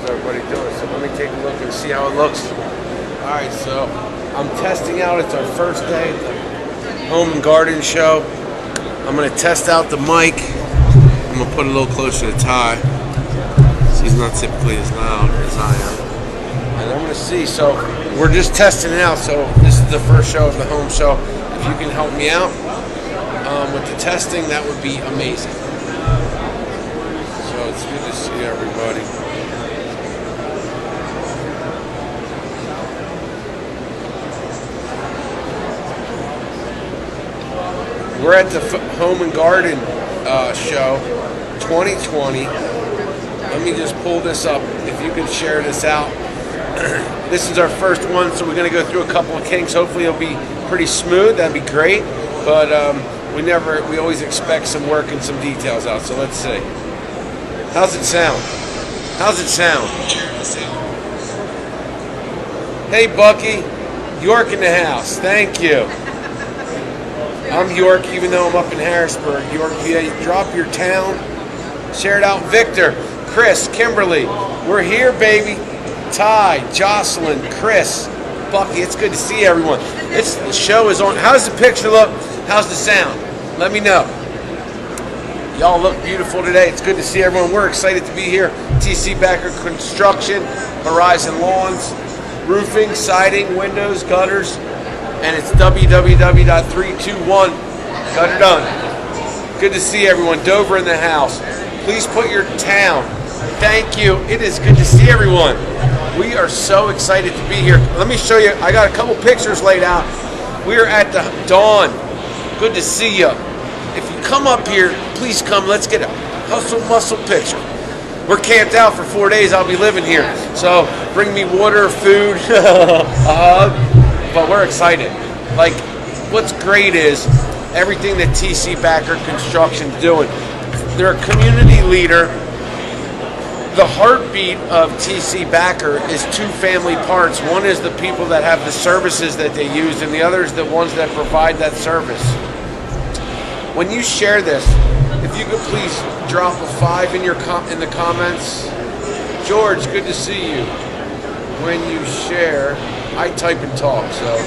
How's everybody doing? So let me take a look and see how it looks. Alright, so I'm testing out. It's our first day at the Home and Garden Show. I'm going to test out the mic. I'm going to put it a little closer to Ty. He's not typically as loud as I am. And I'm going to see. So we're just testing it out. So this is the first show of the home show. If you can help me out with the testing, that would be amazing. So it's good to see everybody. We're at the Home and Garden Show 2020. Let me just pull this up. If you can share this out. This is our first one, so we're going to go through a couple of kinks. Hopefully it'll be pretty smooth. That'd be great. But we always expect some work and some details out. So let's see. How's it sound? How's it sound? Hey, Bucky. York in the house. Thank you. I'm York, even though I'm up in Harrisburg. York, VA. Drop your town. Share it out. Victor, Chris, Kimberly. We're here, baby. Ty, Jocelyn, Chris, Bucky. It's good to see everyone. The show is on. How's the picture look? How's the sound? Let me know. Y'all look beautiful today. It's good to see everyone. We're excited to be here. TC Backer Construction, Horizon Lawns, roofing, siding, windows, gutters, and it's www.321. Got it done. Good to see everyone. Dover in the house. Please put your town. Thank you. It is good to see everyone. We are so excited to be here. Let me show you. I got a couple pictures laid out. We are at the Dawn. Good to see you. If you come up here, please come. Let's get a hustle muscle picture. We're camped out for 4 days. I'll be living here. So bring me water, food, a hug. But we're excited. Like, what's great is everything that TC Backer Construction's doing. They're a community leader. The heartbeat of TC Backer is two family parts. One is the people that have the services that they use, and the other is the ones that provide that service. When you share this, if you could please drop a 5 in in the comments. George, good to see you. When you share, I type and talk, so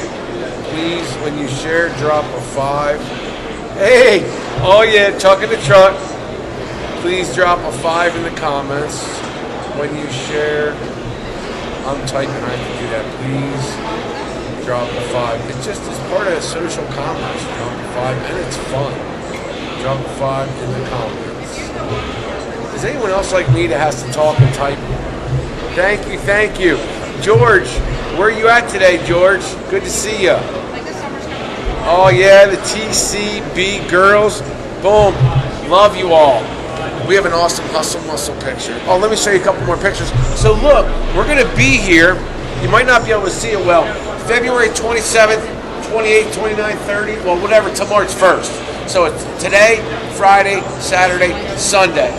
please, when you share, drop a 5. Hey, oh yeah, Chuck in the truck. Please drop a 5 in the comments. When you share, I'm typing, I have to do that. Please drop a 5. It just is part of social commerce. Drop a 5, and it's fun. Drop a 5 in the comments. Is anyone else like me that has to talk and type? Thank you, thank you. George, where are you at today, George? Good to see you. Oh yeah, the TCB girls. Boom. Love you all. We have an awesome hustle muscle picture. Oh, let me show you a couple more pictures. So look, we're going to be here. You might not be able to see it well. February 27th, 28th, 29th, 30th, well, whatever, till March 1st. So it's today, Friday, Saturday, Sunday.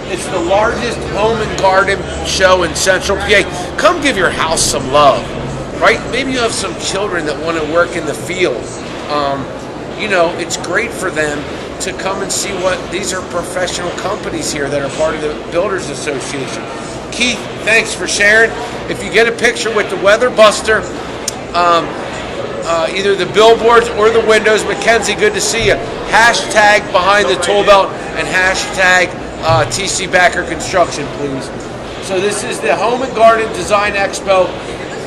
It's the largest home and garden show in Central PA. Come give your house some love, right? Maybe you have some children that want to work in the field. It's great for them to come and see these are professional companies here that are part of the Builders Association. Keith, thanks for sharing. If you get a picture with the Weather Buster, either the billboards or the windows, Mackenzie, good to see you. Hashtag behind the tool belt and hashtag TC Backer Construction, please. So this is the Home and Garden Design Expo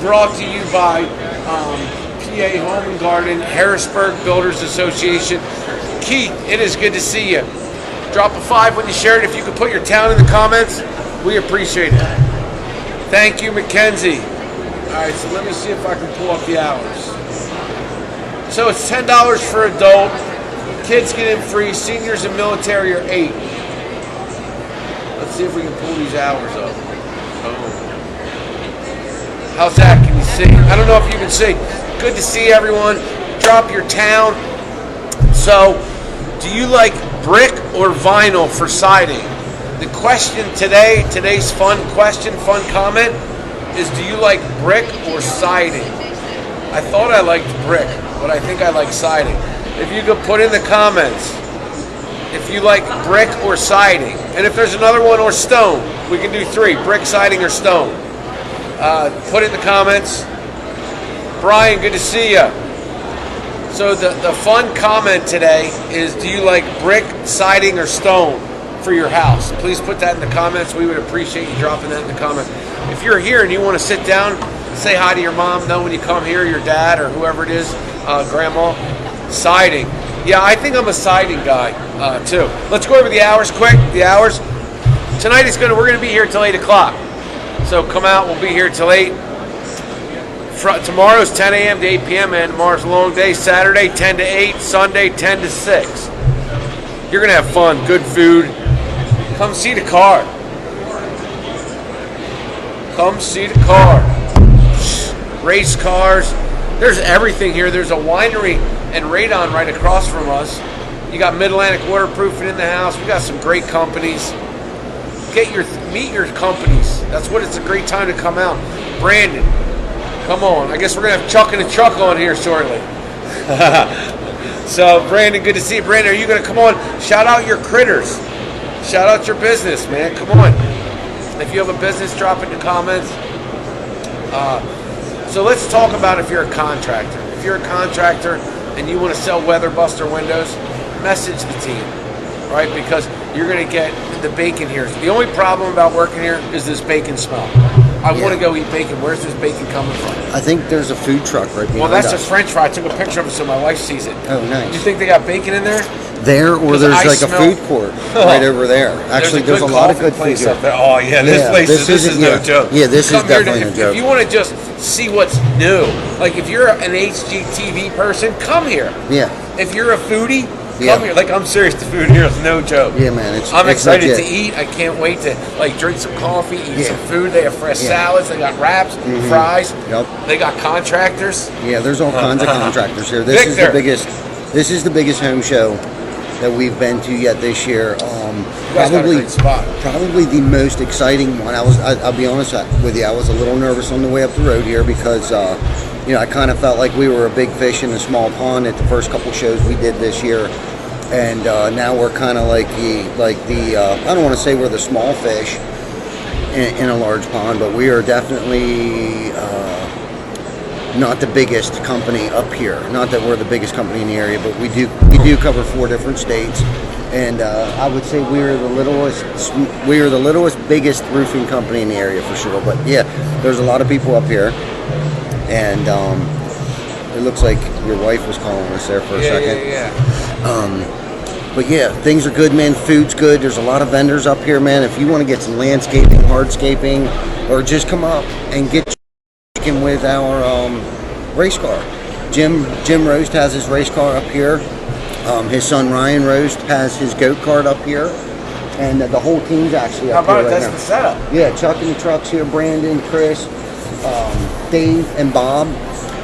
brought to you by PA Home and Garden, Harrisburg Builders Association. Keith, it is good to see you. Drop a 5 when you share it. If you could put your town in the comments, we appreciate it. Thank you, Mackenzie. All right, so let me see if I can pull up the hours. So it's $10 for adult. Kids get in free. Seniors and military are $8. Let's see if we can pull these hours up. Oh. How's that? Can you see? I don't know if you can see. Good to see everyone. Drop your town. So, do you like brick or vinyl for siding? The question today's fun question, fun comment, is do you like brick or siding? I thought I liked brick, but I think I like siding. If you could put in the comments, if you like brick or siding. And if there's another one, or stone, we can do 3, brick, siding, or stone. Put it in the comments. Brian, good to see you. So the fun comment today is, do you like brick, siding, or stone for your house? Please put that in the comments. We would appreciate you dropping that in the comments. If you're here and you want to sit down, say hi to your mom, know when you come here, your dad, or whoever it is, grandma. Siding. Yeah, I think I'm a siding guy too. Let's go over the hours quick. The hours. Tonight we're gonna be here till 8 o'clock. So come out, we'll be here till 8. Tomorrow's 10 a.m. to 8 p.m. and tomorrow's a long day. Saturday 10 to 8, Sunday 10 to 6. You're gonna have fun, good food. Come see the car. Come see the car. Race cars. There's everything here. There's a winery and radon right across from us. You got Mid-Atlantic Waterproofing in the house. We got some great companies. Meet your companies. That's what it's a great time to come out. Brandon, come on. I guess we're gonna have Chuck and the Truck on here shortly. So Brandon, good to see you. Brandon, are you gonna come on? Shout out your critters. Shout out your business, man. Come on. If you have a business, drop it in the comments. So let's talk about if you're a contractor. If you're a contractor and you want to sell weather buster windows, message the team, right? Because you're going to get the bacon here. The only problem about working here is this bacon smell. I want to go eat bacon. Where's this bacon coming from? I think there's a food truck right behind us. Well, that's a French fry. I took a picture of it so my wife sees it. Oh, nice. Do you think they got bacon in there? There, or there's like a food court right over there. Actually, there's a lot of good food here. Up there. Oh yeah, this is no joke. Yeah, this is definitely no joke. If you want to just see what's new, like if you're an HGTV person, come here. Yeah. If you're a foodie, come here. Like I'm serious, the food here is no joke. Yeah, man. I'm excited to eat. I can't wait to drink some coffee, eat some food. They have fresh salads. They got wraps, fries. Yep. They got contractors. Yeah, there's all kinds of contractors here. This is the biggest. This is the biggest home show that we've been to yet this year. Probably the most exciting one. I'll be honest with you, I was a little nervous on the way up the road here because I kind of felt like we were a big fish in a small pond at the first couple shows we did this year, and now we're kind of like the I don't want to say we're the small fish in a large pond, but we are definitely not the biggest company up here. Not that we're the biggest company in the area, but we do cover 4 different states, and I would say we are the littlest, biggest roofing company in the area for sure. But yeah, there's a lot of people up here, and it looks like your wife was calling us there for a second. Yeah. But yeah, things are good, man. Food's good. There's a lot of vendors up here, man. If you want to get some landscaping, hardscaping, or just come up and get with our race car. Jim Roast has his race car up here. His son Ryan Roast has his goat kart up here, and the whole team's actually up here right now. That's the setup. Yeah, Chuck and the Truck's here. Brandon, Chris, Dave, and Bob,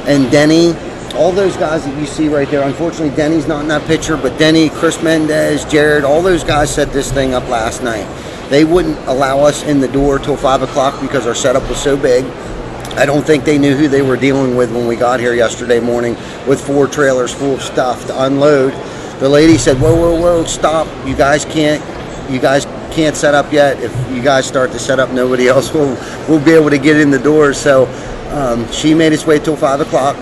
and Denny. All those guys that you see right there. Unfortunately, Denny's not in that picture, but Denny, Chris Mendez, Jared, all those guys set this thing up last night. They wouldn't allow us in the door till 5 o'clock because our setup was so big. I don't think they knew who they were dealing with when we got here yesterday morning with 4 trailers full of stuff to unload. The lady said, whoa, stop. You guys can't set up yet. If you guys start to set up, nobody else will be able to get in the door. So she made us wait till 5 o'clock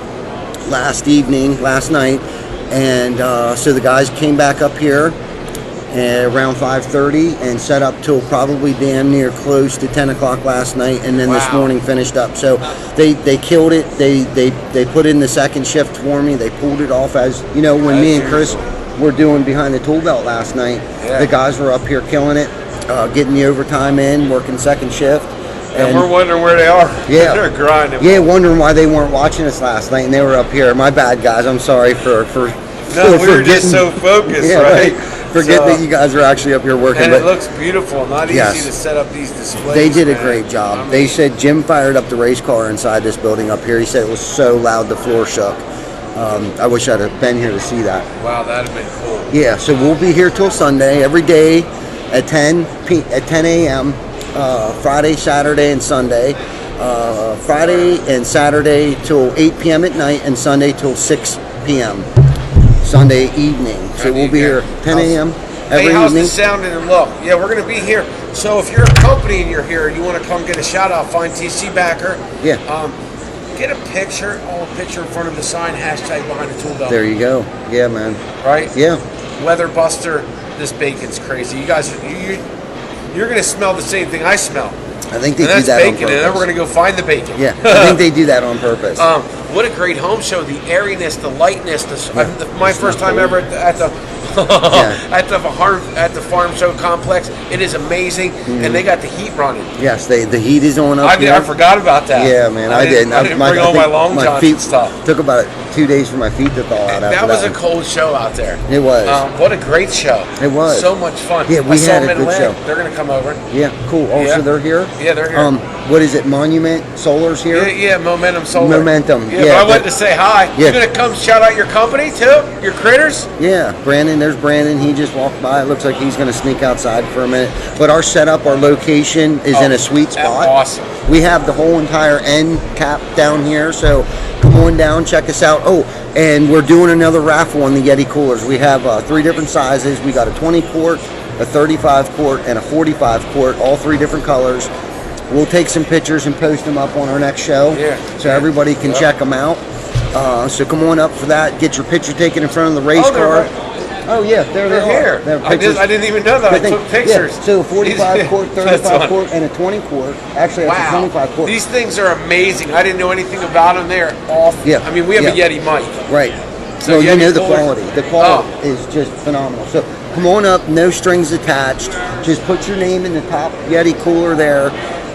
last night. And so the guys came back up here around 5:30 and set up till probably damn near close to 10 o'clock last night, and then this morning finished up. So they killed it. They put in the second shift for me. They pulled it off, as you know, when me and Chris were doing behind the tool belt last night. The guys were up here killing it, getting the overtime in, working second shift. And we're wondering where they are. Yeah, they're grinding. Yeah, wondering why they weren't watching us last night, and they were up here. My bad, guys. I'm sorry for no, we were just so focused, right? Forget that you guys are actually up here working. And it looks beautiful. Not easy to set up these displays. They did a great job. They said Jim fired up the race car inside this building up here. He said it was so loud the floor shook. I wish I'd have been here to see that. Wow, that'd have been cool. Yeah, so we'll be here till Sunday, every day at 10 a.m., Friday, Saturday, and Sunday. Friday and Saturday till 8 p.m. at night, and Sunday till 6 p.m. Sunday evening. So we'll be here 10 a.m. every Hey, how's evening. the sound and look? Yeah, we're going to be here. So if you're a company and you're here, you want to come get a shout out, find TC Backer. Yeah. Get a picture in front of the sign, hashtag behind the tool belt. There you go. Yeah, man. Right? Yeah. Weather Buster, this bacon's crazy. You guys, you're going to smell the same thing I smell. I think they And do that's that bacon, on purpose. and then we're going to go find the bacon. Yeah, I think they do that on purpose. What a great home show! The airiness, the lightness. My first time ever at the at the farm show complex. It is amazing, and they got the heat running. Yes, the heat is on up I here. forgot about that. Yeah, man, I didn't bring all my long johns feet and stuff. Took about 2 days for my feet to thaw out. That was a cold show out there. It was. What a great show. It was. So much fun. Yeah, we I saw had them a in good Atlanta. show. They're going to come over. Yeah, cool. Oh, Yeah. so they're here? Yeah, they're here. What is it, Monument Solar's here? Yeah, Momentum Solar. Momentum, Yeah, yeah, but I wanted to say hi. Yeah. You going to come shout out your company too? Your critters? Yeah, Brandon, there's Brandon. He just walked by. It looks like he's going to sneak outside for a minute. But our setup, our location is in a sweet spot. Awesome. We have the whole entire end cap down here, so come on down, check us out. Oh, and we're doing another raffle on the Yeti coolers. We have 3 different sizes. We got a 20 quart, a 35 quart, and a 45 quart, all 3 different colors. We'll take some pictures and post them up on our next show, so everybody can check them out. So come on up for that. Get your picture taken in front of the race car. Right. Oh yeah, there they here. are. I didn't even know that. I took pictures. Yeah. So a 45 quart, 35 quart, and a 20 quart. Actually, that's a 25 quart. These things are amazing. I didn't know anything about them. They're awesome. Yeah. I mean, we have a Yeti mic. Right. So well, you Yeti know the coolers- quality. The quality is just phenomenal. So come on up, no strings attached. Just put your name in the top Yeti cooler there,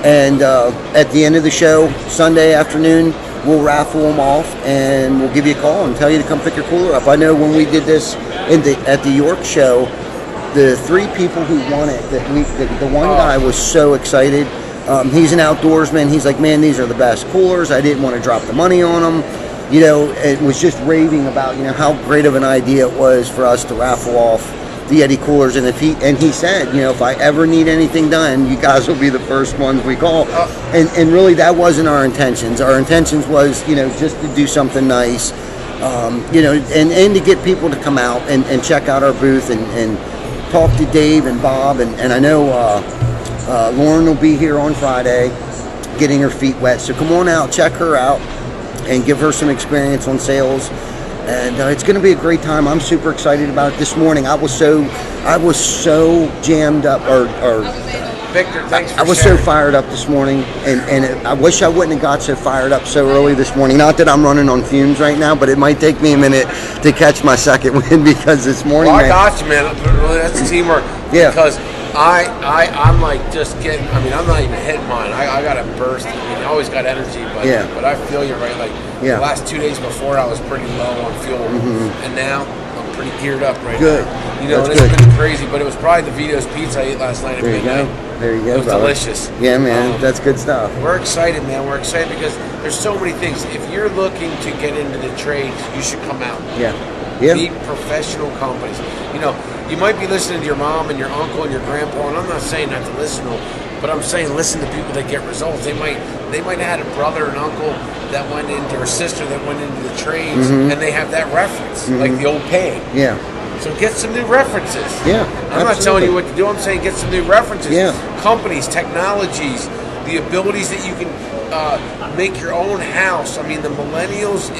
and at the end of the show, Sunday afternoon, we'll raffle them off, and we'll give you a call and tell you to come pick your cooler up. I know when we did this at the York show, the 3 people who won it, the one guy was so excited. He's an outdoorsman. He's like, man, these are the best coolers. I didn't want to drop the money on them. You know, it was just raving about, you know, how great of an idea it was for us to raffle off the Yeti coolers. And he said, you know, if I ever need anything done, you guys will be the first ones we call. And really, that wasn't our intentions. Our intentions was, you know, just to do something nice, you know, and to get people to come out and check out our booth and talk to Dave and Bob. And I know Lauren will be here on Friday getting her feet wet. So come on out, check her out, and give her some experience on sales. And it's going to be a great time. I'm super excited about it. This morning, I was so jammed up, Victor, thanks for I was sharing. so fired up this morning, and I wish I wouldn't have got so fired up so early this morning. Not that I'm running on fumes right now, but it might take me a minute to catch my second win, because this morning, Well, I got you, man. That's teamwork. Yeah. Because I'm like just getting. I mean, I'm not even hitting mine. I got to burst. I mean, I always got energy, but I feel you, right? Like the last 2 days before, I was pretty low on fuel, and now I'm pretty geared up right Good. now. You know, That's and it's good. been crazy, but it was probably the Vito's pizza I ate last night at There you midnight. go. There you go, It was brother. delicious. Yeah, man, that's good stuff. We're excited, man. We're excited because there's so many things. If you're looking to get into the trades, you should come out. Yeah. Meet professional companies. You know, you might be listening to your mom and your uncle and your grandpa, and I'm not saying not to listen to them, but I'm saying listen to people that get results. They might have had a brother and uncle that went into, or sister that went into the trades, and they have that reference, like the old pig. Yeah. So get some new references. Yeah, I'm not telling you what to do. I'm saying get some new references. Yeah. Companies, technologies, the abilities that you can make your own house. I mean, the millennials'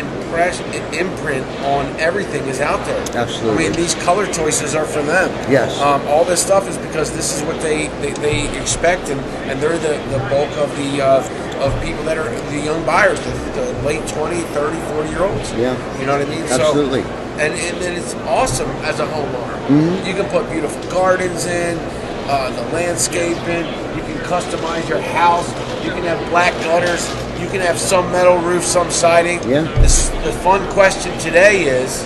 imprint on everything is out there. Absolutely. I mean, these color choices are for them. Yes. All this stuff is because this is what they expect, and they're the bulk of the of people that are the young buyers, the late 20, 30, 40-year-olds. Yeah. You know what I mean? Absolutely. So, and it's awesome as a homeowner. You can put beautiful gardens in, the landscaping. You can customize your house. You can have black gutters. You can have some metal roof, some siding. Yeah. The fun question today is,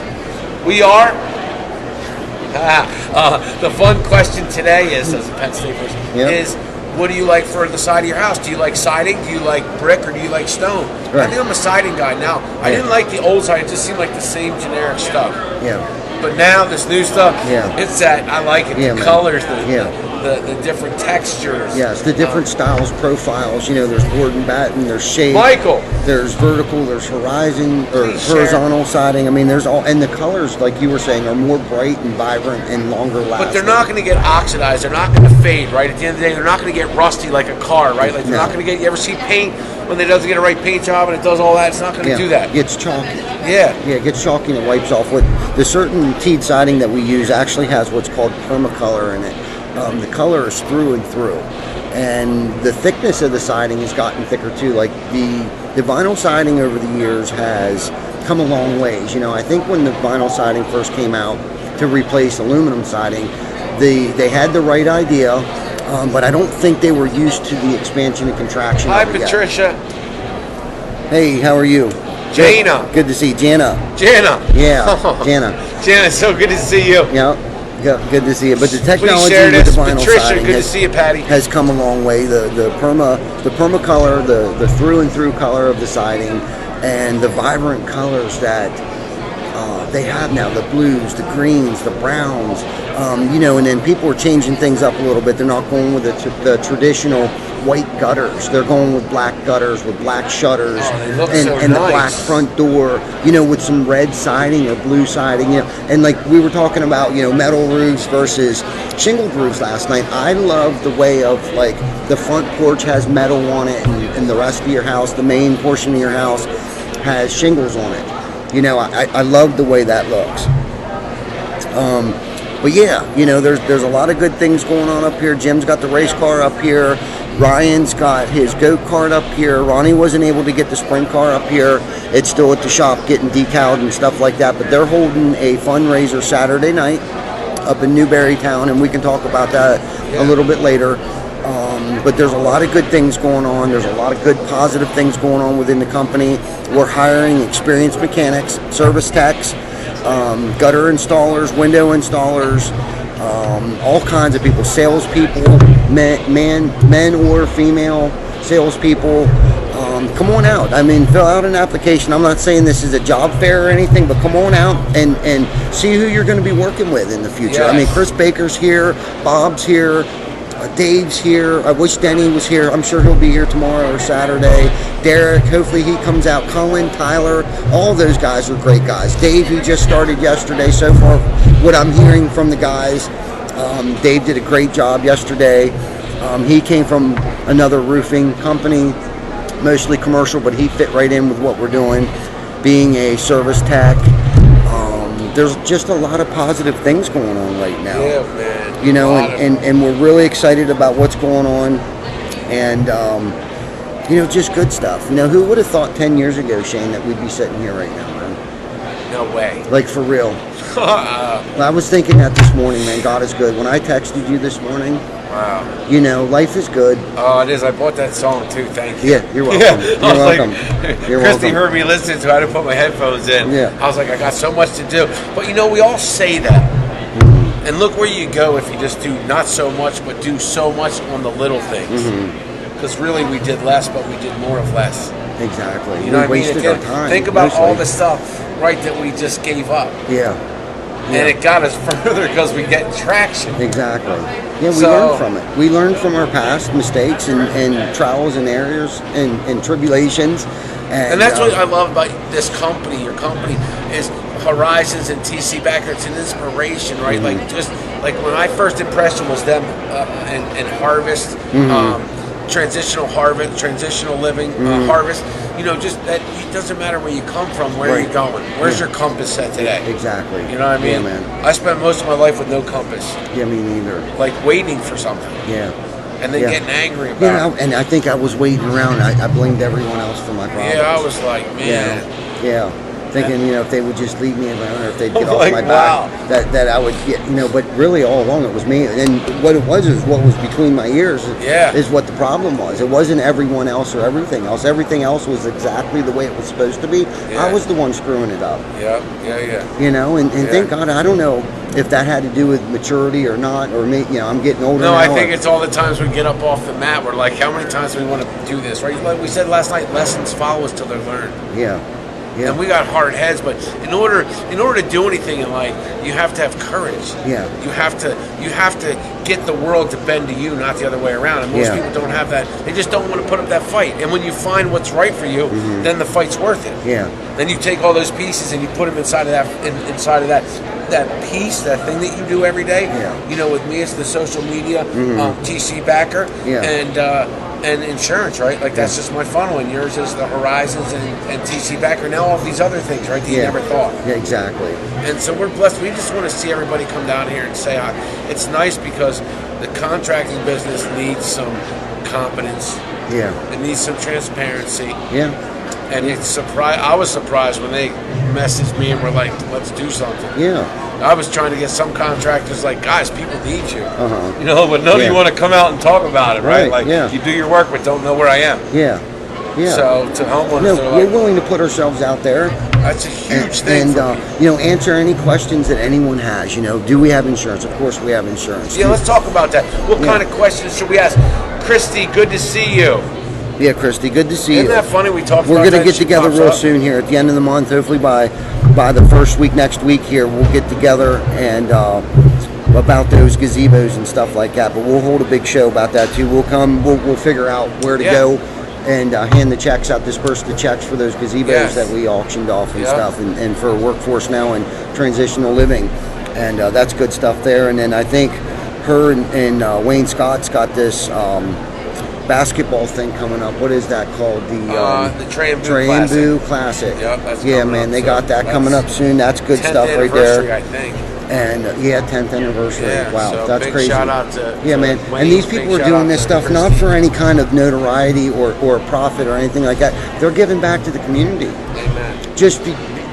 the fun question today is, as a Penn State person, is what do you like for the side of your house? Do you like siding? Do you like brick, or do you like stone? Right. I think I'm a siding guy now. I didn't like the old siding; it just seemed like the same generic stuff. Yeah. But now this new stuff, it's that I like it. Yeah, The man. colors, the different textures. Yes, the different styles, profiles. There's board and batten, there's shade. Michael. There's vertical, there's horizontal siding. I mean, there's all, and the colors, like you were saying, are more bright and vibrant and longer lasting. But they're not going to get oxidized. They're not going to fade, right? At the end of the day, they're not going to get rusty like a car, right? Like they're not going to get. You ever see paint when it doesn't get a right paint job and it does all that? It's not going to do that. It gets chalky. Yeah, it gets chalky and it wipes off. With the certain teed siding that we use actually has what's called permacolor in it. The color is through and through, and the thickness of the siding has gotten thicker too. Like the vinyl siding over the years has come a long ways. I think when the vinyl siding first came out to replace aluminum siding, they had the right idea, but I don't think they were used to the expansion and contraction. Hi, Patricia. Hey, how are you? Jana. Good to see you. Jana. Yeah, Jana. Jana, so good to see you. Yeah, good to see you. But the technology with the vinyl Patricia, siding good to see you, Patty. has come a long way. The perma color, the through and through color of the siding, and the vibrant colors that they have now, the blues, the greens, the browns, and then people are changing things up a little bit. They're not going with the traditional white gutters. They're going with black gutters, with black shutters, and the black front door, with some red siding or blue siding, and like we were talking about, metal roofs versus shingled roofs last night. I love the way of like the front porch has metal on it, and the rest of your house, the main portion of your house, has shingles on it. I love the way that looks. But yeah, there's a lot of good things going on up here. Jim's got the race car up here. Ryan's got his go-kart up here. Ronnie wasn't able to get the sprint car up here. It's still at the shop getting decaled and stuff like that. But they're holding a fundraiser Saturday night up in Newberrytown, and we can talk about that a little bit later. But there's a lot of good things going on. There's a lot of good positive things going on within the company. We're hiring experienced mechanics, service techs, gutter installers, window installers, all kinds of people, salespeople, men or female salespeople. Come on out. I mean, fill out an application. I'm not saying this is a job fair or anything, but come on out and see who you're going to be working with in the future. Yes. I mean, Chris Baker's here, Bob's here, Dave's here. I wish Denny was here. I'm sure he'll be here tomorrow or Saturday. Derek, hopefully he comes out. Cullen, Tyler, all those guys are great guys. Dave, he just started yesterday. So far, what I'm hearing from the guys, Dave did a great job yesterday. He came from another roofing company, mostly commercial, but he fit right in with what we're doing, being a service tech. There's just a lot of positive things going on right now. Yeah, man. And we're really excited about what's going on, and just good stuff. Who would have thought 10 years ago, Shane, that we'd be sitting here right now, man? No way. Like, for real. I was thinking that this morning, man. God is good. When I texted you this morning, wow. Life is good. Oh, it is. I bought that song too. Thank you. Yeah, you're welcome. You're welcome. You're Christy welcome. heard me listening to it. I had to put my headphones in. Yeah. I was like, I got so much to do. But we all say that. Mm-hmm. And look where you go if you just do not so much, but do so much on the little things. Because really, we did less, but we did more of less. Exactly. You know what I mean? Wasted our time. Think about mostly. all the stuff, right, that we just gave up. Yeah. And it got us further because we get traction. Exactly. Yeah, we learned from it. We learned from our past mistakes and trials and errors and tribulations. And that's what I love about this company. Your company is Horizons and TC Backer. It's an inspiration, right? Like just like when my first impression was them and Harvest, transitional living, Harvest. Just that it doesn't matter where you come from, where you're going. Where's your compass set today? Exactly. You know what I mean? Yeah, man. I spent most of my life with no compass. Yeah, me neither. Like waiting for something. Yeah. And then getting angry about it. And I think I was waiting around. I blamed everyone else for my problems. Yeah, I was like, man. Yeah. Thinking, if they would just leave me alone or if they'd get off like, my back, that I would get, but really all along it was me. And what it was is what was between my ears is what the problem was. It wasn't everyone else or everything else. Everything else was exactly the way it was supposed to be. Yeah. I was the one screwing it up. Yeah. And thank God, I don't know if that had to do with maturity or not, or me, I'm getting older now. No, I think it's all the times we get up off the mat. We're like, how many times do we want to do this, right? Like we said last night, lessons follow us till they're learned. Yeah. Yeah. And we got hard heads, but in order to do anything in life, you have to have courage. Yeah. You have to get the world to bend to you, not the other way around. And most people don't have that. They just don't want to put up that fight. And when you find what's right for you, then the fight's worth it. Yeah. Then you take all those pieces and you put them inside of that piece, that thing that you do every day. Yeah. You know, with me, it's the social media, TC Backer, and insurance, right? Like that's just my funnel, and yours is the Horizons and TC Backer. Now all these other things, right? That you never thought. Yeah, exactly. And so we're blessed. We just want to see everybody come down here and say hi. It's nice because the contracting business needs some competence. Yeah. It needs some transparency. Yeah. And I was surprised when they messaged me and were like, let's do something. Yeah. I was trying to get some contractors like, guys, people need you. Uh-huh. You know, but none of you want to come out and talk about it, right? Like, you do your work but don't know where I am. Yeah. Yeah. So to homeowners, we're willing to put ourselves out there. That's a huge thing. And answer any questions that anyone has. Do we have insurance? Of course we have insurance. Yeah, let's talk about that. What kind of questions should we ask? Christy, good to see you. Yeah, Christy, good to see you. Isn't that funny? We're going to get together real soon here at the end of the month. Hopefully by the first week next week here, we'll get together and about those gazebos and stuff like that. But we'll hold a big show about that too. We'll come. We'll figure out where to go and hand the checks out, disperse the checks for those gazebos that we auctioned off and stuff, and for workforce now and transitional living, and that's good stuff there. And then I think her and Wayne Scott's got this basketball thing coming up. What is that called? The Train Classic. Yep, that's man, they got that coming up soon. That's good stuff right there. I think. And 10th anniversary. Yeah, wow, so that's big crazy. Shout out to man. Wayne, and these people are doing this stuff not for any kind of notoriety or profit or anything like that. They're giving back to the community. Amen. Just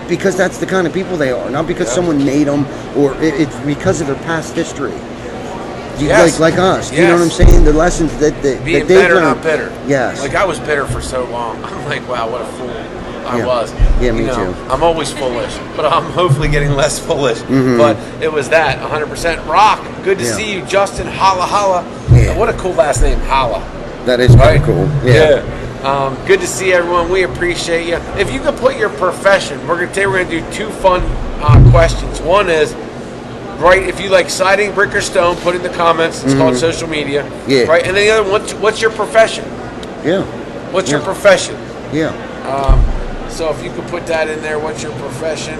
because that's the kind of people they are, not because someone made them, or it's because of their past history. Like us. You know what I'm saying? The lessons that they've better, learned. not bitter. Yes. Like I was bitter for so long. I'm like, wow, what a fool I was. Yeah, me too. I'm always foolish, but I'm hopefully getting less foolish. But it was that 100%. Rock, good to see you, Justin. Holla holla. Yeah. What a cool last name, Holla. That is pretty cool. Yeah. Good to see everyone. We appreciate you. If you could put your profession, we're gonna do two fun questions. One is, right, if you like siding, brick, or stone, put in the comments. It's called social media. Yeah. Right, and then the other one, what's your profession? Yeah. What's your profession? Yeah. So if you could put that in there, what's your profession?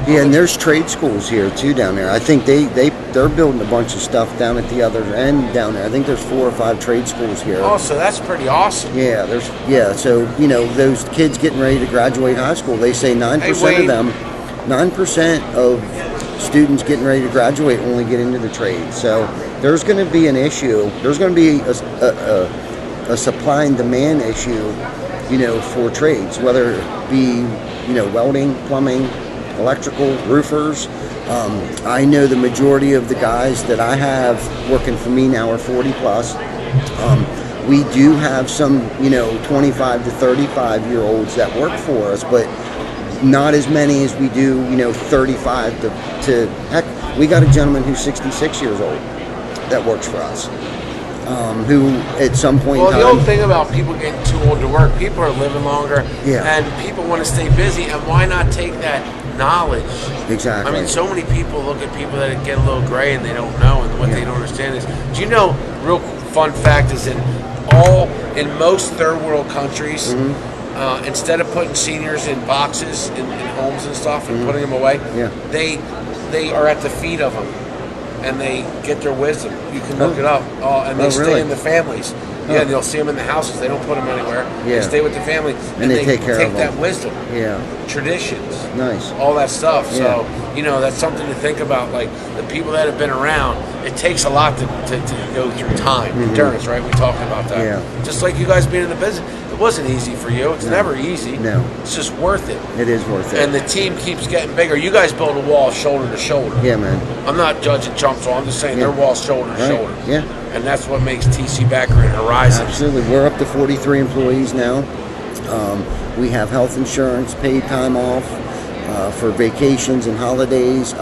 Yeah, and there's trade schools here too down there. I think they're building a bunch of stuff down at the other end down there. I think there's 4 or 5 trade schools here. Oh, so that's pretty awesome. Yeah, so those kids getting ready to graduate high school, they say 9% of them, 9% of students getting ready to graduate only get into the trade. So there's going to be an issue. There's going to be a supply and demand issue, for trades, whether it be, welding, plumbing, electrical, roofers. I know the majority of the guys that I have working for me now are 40 plus. We do have some, 25 to 35 year olds that work for us, but not as many as we do, 35 to heck. We got a gentleman who's 66 years old that works for us. Who at some point in time... the old thing about people getting too old to work, people are living longer, Yeah. and people want to stay busy, and why not take that knowledge? Exactly. I mean, so many people look at people that get a little gray and they don't know, and what they don't understand is, do you know, real fun fact is in most third world countries, instead of putting seniors in boxes in homes and stuff and putting them away, they are at the feet of them. And they get their wisdom. You can look it up. And they stay in the families. Yeah, they'll see them in the houses. They don't put them anywhere. They stay with the family. And they take care of them. Take that wisdom. Yeah. Traditions. Nice. All that stuff. Yeah. So, that's something to think about. Like, the people that have been around, it takes a lot to go through time. Endurance, right? We talked about that. Yeah. Just like you guys being in the business. It wasn't easy for you. It's never easy. No. It's just worth it. It is worth it. And the team keeps getting bigger. You guys build a wall shoulder to shoulder. Yeah, man. I'm not judging chumps, so I'm just saying their wall's shoulder to shoulder. Yeah. And that's what makes TC Backer and Horizon. Absolutely. We're up to 43 employees now. We have health insurance, paid time off for vacations and holidays.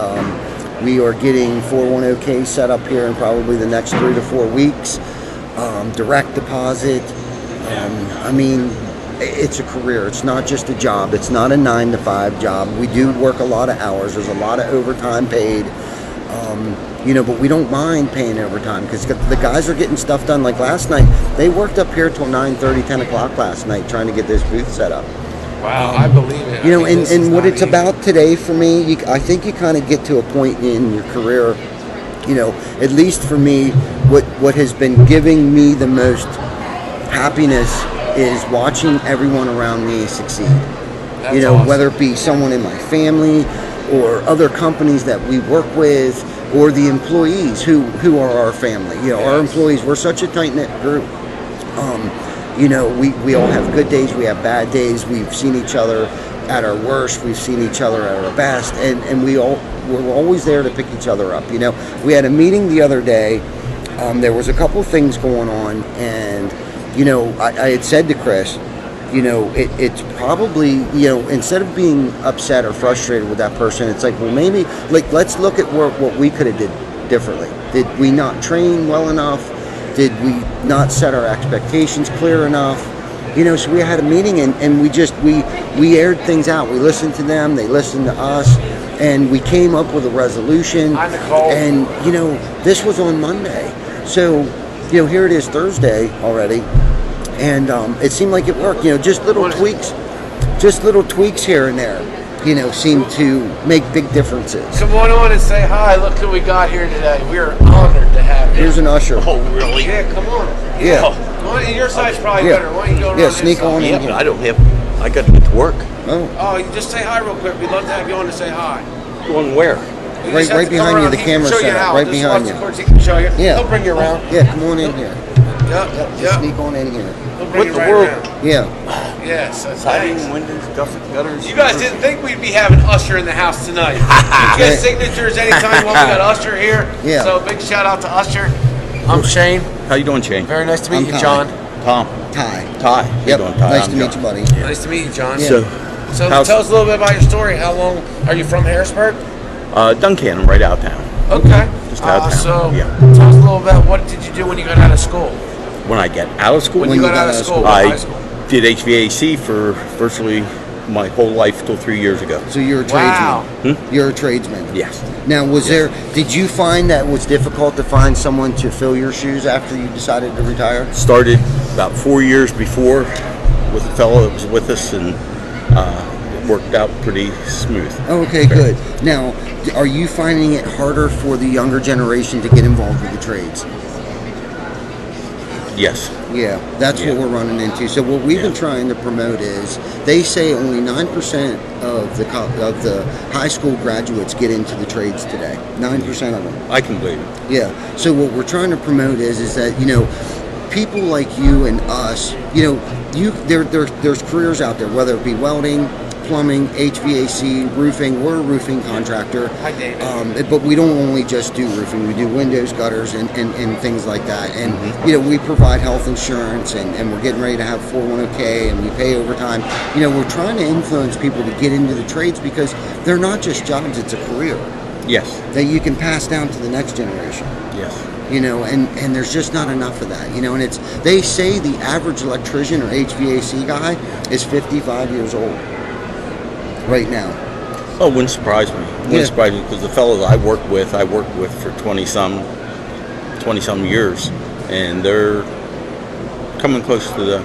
We are getting 401k set up here in probably the next 3 to 4 weeks. Direct deposit. it's a career. It's not just a job. It's not a 9-to-5 job. We do work a lot of hours. There's a lot of overtime paid. But we don't mind paying overtime because the guys are getting stuff done. Like last night, they worked up here till 9:30, 10 o'clock last night trying to get this booth set up. Wow, I believe it. And what it's about today for me, I think you kind of get to a point in your career, at least for me, what has been giving me the most happiness is watching everyone around me succeed. That's awesome. Whether it be someone in my family or other companies that we work with or the employees who are our family. Our employees, we're such a tight-knit group. We all have good days, we have bad days. We've seen each other at our worst, we've seen each other at our best, and we're always there to pick each other up. We had a meeting the other day. There was a couple things going on, and I had said to Chris, it's probably, instead of being upset or frustrated with that person, it's like, well, maybe, let's look at what we could have did differently. Did we not train well enough? Did we not set our expectations clear enough? So we had a meeting and we aired things out. We listened to them, they listened to us, and we came up with a resolution. Hi, Nicole. And, this was on Monday. So, here it is Thursday already. And it seemed like it worked. Just little tweaks here and there, seem to make big differences. Come on and say hi. Look who we got here today. We are honored to have you. Here's an usher. Oh, really? Yeah, come on. Yeah. Come on, your side's probably better. Why don't you go around this sneak side? on in. Yeah, but I don't have. I got to get to work. Oh, You just say hi real quick. We'd love to have you on to say hi. Going where? You Right- just have right to come behind you, around. the He can camera show you setup, how. right Just behind watch you. the course, he can show you. Yeah. He'll bring you around. yeah, come on in here. Yep. Sneak on in here. He'll bring What you the right world? around. Yeah. Yes. Siding, Thanks. windows, gutters. You guys didn't think we'd be having Usher in the house tonight. You get signatures anytime. Well, we got Usher here. Yeah. So big shout out to Usher. I'm Shane. How you doing, Shane? Very nice to meet I'm you, Ty. John. Tom. Ty. Ty. How you Yep. doing, Ty? Nice I'm to meet John. you, buddy. Nice to meet you, John. Yeah. So how's- tell us a little bit about your story. How long are you from Harrisburg? Duncan, right out of town. Okay. Just out of town. So Yeah. tell us a little about what did you do when you got out of school? When I get out of school, When you got out of school? I High school? did HVAC for virtually my whole life till 3 years ago. So you're a Wow. tradesman. You're a tradesman. Yes. Now, did you find that it was difficult to find someone to fill your shoes after you decided to retire? Started about 4 years before with a fellow that was with us, and it worked out pretty smooth. Oh, okay, good. Now, are you finding it harder for the younger generation to get involved with the trades? Yes. Yeah, that's Yeah. what we're running into. So what we've been trying to promote is they say only 9% of the high school graduates get into the trades today. 9% of them. I can believe it. Yeah. So what we're trying to promote is that people like you and us, there's careers out there, whether it be welding, plumbing, HVAC, roofing. We're a roofing contractor. Hi, David. But we don't only just do roofing. We do windows, gutters, and things like that. And, we provide health insurance, and we're getting ready to have 401k, and we pay overtime. We're trying to influence people to get into the trades because they're not just jobs, it's a career Yes. that you can pass down to the next generation. Yes. And there's just not enough of that, and they say the average electrician or HVAC guy is 55 years old right now. Oh, wouldn't surprise me. Yeah. Wouldn't surprise me because the fellow that I worked with for 20 some years, and they're coming close to the.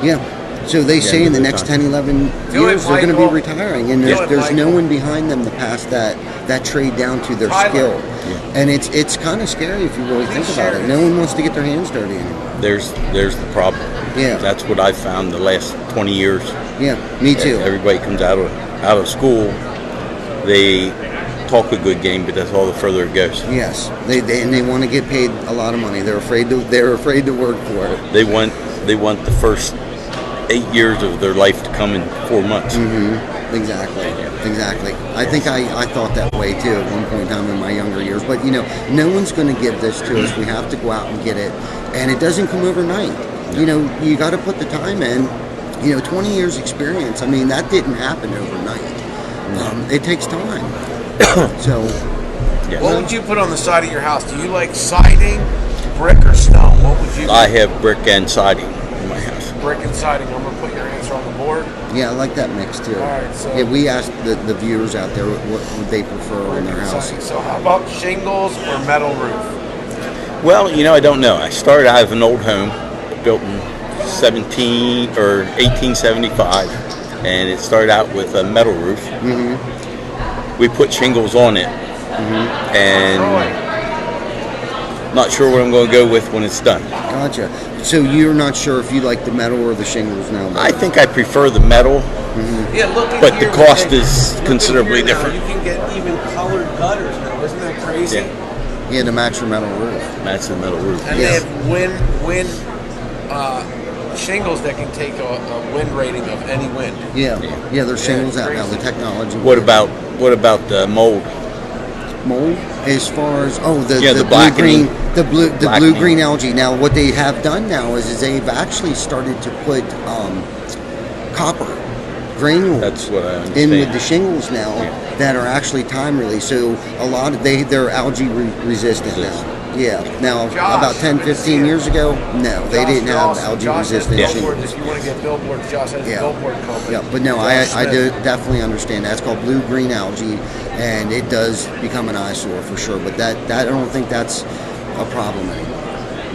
Yeah. So they say in the next 10, 11 Do it, years they're going to be Michael. retiring, and Do it, there's no Michael. one behind them to pass that trade down to their Tyler. skill. Yeah. And it's kind of scary if you really think Please about share it. it. No one wants to get their hands dirty anymore. There's the problem. Yeah. That's what I've found the last 20 years. Yeah, me too. Everybody comes out of school, they talk a good game, but that's all the further it goes. Yes, they want to get paid a lot of money. They're afraid to work for it. They want the first 8 years of their life to come in 4 months. Exactly. I think I thought that way too at one point in time in my younger years. But no one's going to give this to us. We have to go out and get it, and it doesn't come overnight. You got to put the time in. 20 years experience. I mean, that didn't happen overnight. It takes time. So, Yes. What would you put on the side of your house? Do you like siding, brick, or stone? What would you? I have brick and siding in my house. brick and siding. I'm gonna put your answer on the board. Yeah, I like that mix too. All right, so yeah, we asked the viewers out there what would they prefer in their house. siding. So how about shingles or metal roof? Well, I don't know. I started out of an old home built in 1875, and it started out with a metal roof. Mm-hmm. We put shingles on it, and not sure what I'm going to go with when it's done. Gotcha. So you're not sure if you like the metal or the shingles now? I think I prefer the metal, Yeah, look at but here, the cost okay, is look at considerably here now. different. You can get even colored gutters now. Isn't that crazy? Yeah. Yeah, to match your metal roof. That's the metal roof. And Yeah. they have wind shingles that can take a wind rating of any wind. Yeah, yeah. There's shingles out now. crazy. The technology. What about the mold? mold? As far as the blue blackening. green the blue Blackening. green algae. Now what they have done now is they've actually started to put copper granules That's what I in understand. with the shingles now that are actually time released. So a lot of they're algae resistant now. Yeah. Now Josh, about 10, good to see 15 you. years ago, no, they Josh didn't have Dawson. algae Josh has resistant billboards. shingles. If you want to get billboards, Josh has a billboard company. Yeah, but no, Josh I Smith. do definitely understand. That's called blue-green algae, and it does become an eyesore for sure. But that I don't think that's a problem anymore.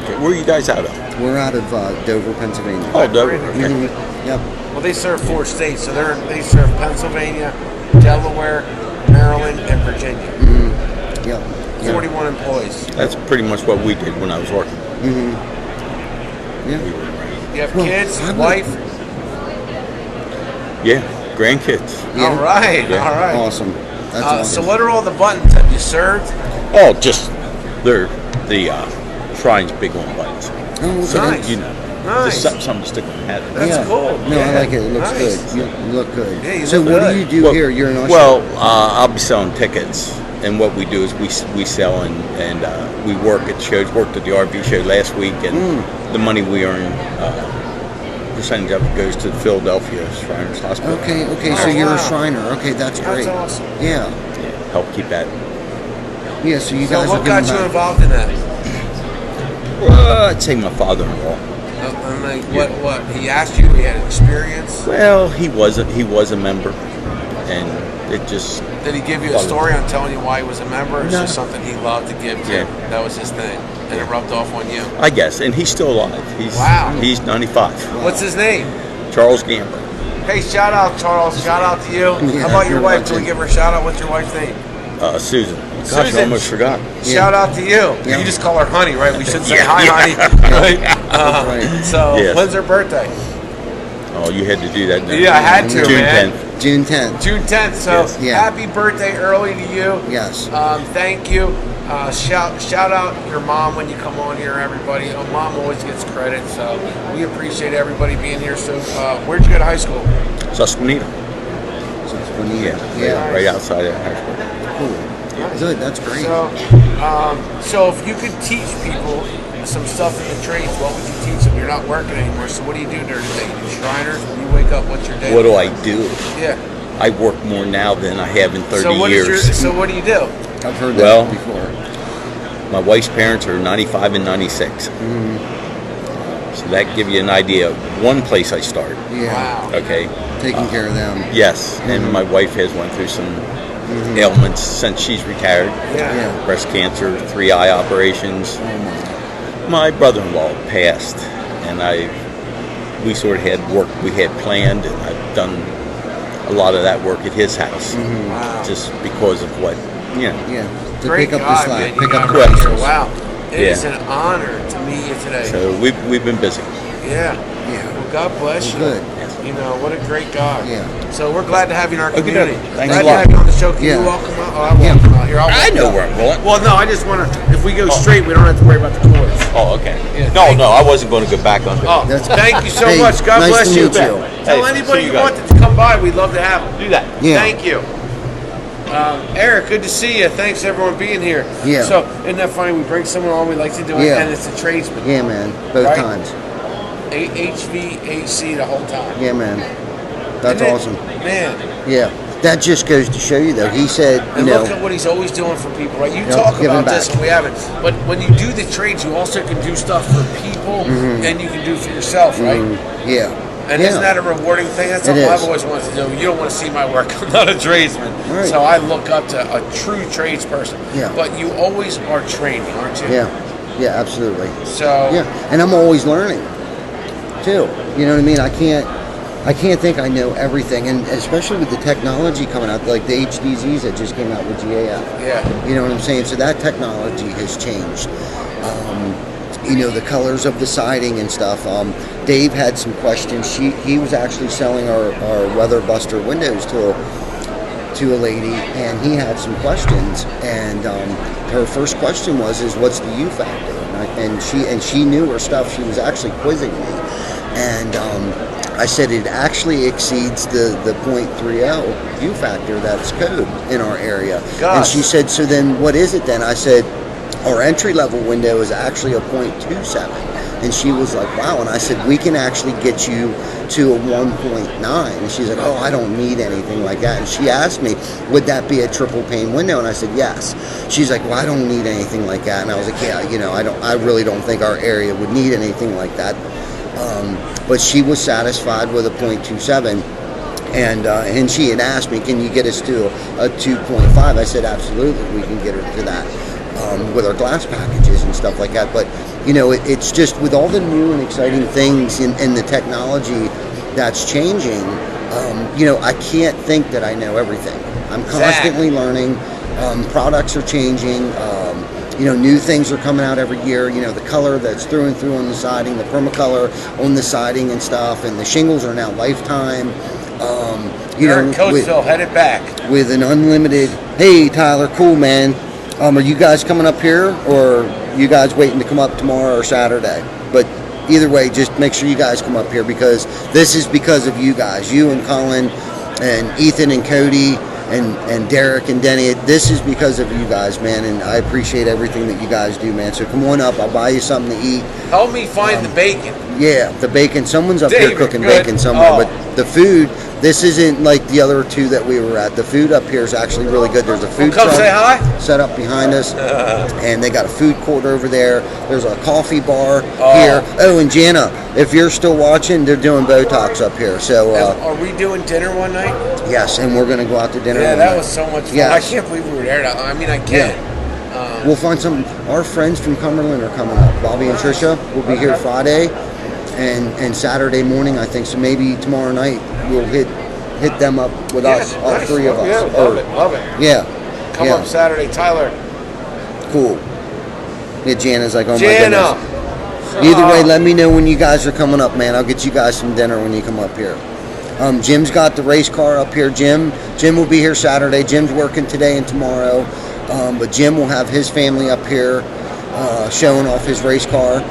Okay, where are you guys out of? We're out of Dover, Pennsylvania. Oh, Dover. Okay. Mhm. Yep. Well, they serve 4 states, so they serve Pennsylvania, Delaware, Maryland, and Virginia. Yep. Yep. 41 employees. That's pretty much what we did when I was working. Yeah. You have Well, kids, I would- wife. Yeah, grandkids. Yeah. All right, Yeah. all right. Awesome. That's So awesome. what are all the buttons? Have you served? Oh, just the Shrine's big on buttons. Oh, So okay. Nice. you know, Nice. just something to stick on the hat. That's Yeah. cool. No, I Yeah. like it. It looks Nice. good. You look good. Yeah, you so look what good. do you do Well- here? You're an usher. Well, I'll be selling tickets, and what we do is we sell and we work at shows. Worked at the RV show last week, and the money we earn, percentage of it goes to the Philadelphia Shriners Hospital. okay. Oh, So you're wow. a Shriner. Okay, that's great. That's awesome. Yeah. Yeah, help keep that. Yeah. So you So guys are what got giving you back. involved in that? I'd say my father-in-law. I'm like, what? He asked you. He had experience. Well, he was a member, and it just Did he give you a story on telling you why he was a member? Or it's No. just something he loved to give to? Yeah. That was his thing, and it rubbed off on you. I guess, and he's still alive. Wow. He's 95. What's his name? Charles Gamber. Hey, shout out, Charles. Shout out to you. Yeah, How about your you're wife? watching. Can we give her a shout out? What's your wife's name? Susan. Gosh, Susan. I almost forgot. Shout out to you. Yeah. You just call her honey, right? We should say Yeah, hi, yeah. honey. Right? right. So, Yes. when's her birthday? Oh, you had to do that. Yeah, I had to, June man. 10th. June 10th. June 10th. So, Yes. Yeah. happy birthday early to you. Yes. Thank you. Shout out your mom when you come on here, everybody. Mom always gets credit, so we appreciate everybody being here. So, where'd you go to high school? Susquehanna. Yeah. Right outside of Harrisburg. Cool. Good. That's great. So if you could teach people some stuff in the trades, what would you teach them? You're not working anymore, so what do you do during the day? You do Shriners. When you wake up, what's your day? What do I do? Yeah. I work more now than I have in 30 So what is years. so what do you do? I've heard Well- that before. My wife's parents are 95 and 96. So that gives you an idea of one place I start. Yeah. Wow. Okay. Taking care of them. Yes, and my wife has went through some ailments since she's retired. Yeah. Breast cancer, 3 eye operations. Oh My brother-in-law passed, and we sort of had work we had planned, and I've done a lot of that work at his house, Wow. just because of what, my. Yeah. To Great pick up guy, the slack. man. You Pick got up a the Well, picture. pieces. Wow. It Yeah. is an honor to meet you today. So we've been busy. Yeah. Yeah. Well, God bless you. Good. You know, what a great guy. Yeah. So we're glad to have you in our Okay, community. thanks Glad a to lot. have you on the show. Can Yeah. you walk him out? Oh, I walk him out here. I'll walk I him know out. where I'm going. Well, no, I just want to, if we go straight, we don't have to worry about the cords. Oh, okay. Yeah, No, thank no, I wasn't going to go back on. Oh, That's- thank you so Hey, much. God nice bless to you. meet you. Tell Hey, anybody see you you guys. wanted to come by. We'd love to have them. Do that. Yeah. Thank you. Eric, good to see you. Thanks everyone being here. Yeah. So, isn't that funny? We bring someone on, we like to do it, Yeah. and it's a tradesman. Yeah, man. Both Right? times. HVAC the whole time. Yeah, man. That's Isn't it? awesome. Man, Yeah. that just goes to show you, though. He said, you And know, look at what he's always doing for people, right? You Yep, talk giving about this back. and we haven't. But when you do the trades, you also can do stuff for people and you can do for yourself, right? yeah. And yeah. isn't that a rewarding thing? That's It something I've is. always wanted to do. You don't want to see my work. I'm not a tradesman. Right. So I look up to a true tradesperson. Yeah. But you always are training, aren't you? Yeah, absolutely. So Yeah, and I'm always learning, too. You know what I mean? I can't think I know everything, and especially with the technology coming out, like the HDZs that just came out with GAF. yeah. You know what I'm saying? So that technology has changed. You know, the colors of the siding and stuff. Dave had some questions. He was actually selling our Weather Buster windows to a lady, and he had some questions. And her first question was, what's the U factor? And she knew her stuff. She was actually quizzing me. And I said it actually exceeds the .30 U factor that's code in our area. Gosh. And she said, so then what is it then? I said, our entry level window is actually a .27. And she was like, wow. And I said, we can actually get you to a 1.9. And she's like, oh, I don't need anything like that. And she asked me, would that be a triple pane window? And I said, yes. She's like, well, I don't need anything like that. And I was like, yeah, you know, I really don't think our area would need anything like that. But she was satisfied with a .27. And she had asked me, can you get us to a 2.5? I said, absolutely, we can get her to that. With our glass packages and stuff like that. But, you know, it's just with all the new and exciting things in the technology that's changing, you know, I can't think that I know everything. I'm constantly learning. Products are changing. You know, new things are coming out every year. You know, the color that's through and through on the siding, the permacolor on the siding and stuff, and the shingles are now lifetime. You're in Coatesville, headed back. With an unlimited, hey, Tyler, cool, man. Are you guys coming up here, or you guys waiting to come up tomorrow or Saturday? But either way, just make sure you guys come up here, because this is because of you guys. You and Colin and Ethan and Cody and Derek and Denny. This is because of you guys, man, and I appreciate everything that you guys do, man. So come on up. I'll buy you something to eat. Help me find the bacon. Yeah, the bacon. Someone's up David, here cooking good. bacon somewhere, Oh. but the food, this isn't like the other two that we were at. The food up here is actually really good. There's a food Come truck say hi. set up behind us, and they got a food court over there. There's a coffee bar Oh. here. Oh, and Jana, if you're still watching, they're doing Botox up here. So, Are we doing dinner one night? yes, and we're going to go out to dinner. Yeah, one that night. was so much fun. Yes. I can't believe we were there. I mean, I can. We'll find some. Our friends from Cumberland are coming up. Bobby and Trisha will be here Friday and Saturday morning, I think. So maybe tomorrow night we'll hit them up with us, all nice. three of us. Yeah, love it, love it. Yeah. Come yeah. up Saturday, Tyler. Cool. Yeah, Jana's like, oh my Jana. goodness. Either way, let me know when you guys are coming up, man. I'll get you guys some dinner when you come up here. Jim's got the race car up here. Jim will be here Saturday. Jim's working today and tomorrow. But Jim will have his family up here showing off his race car.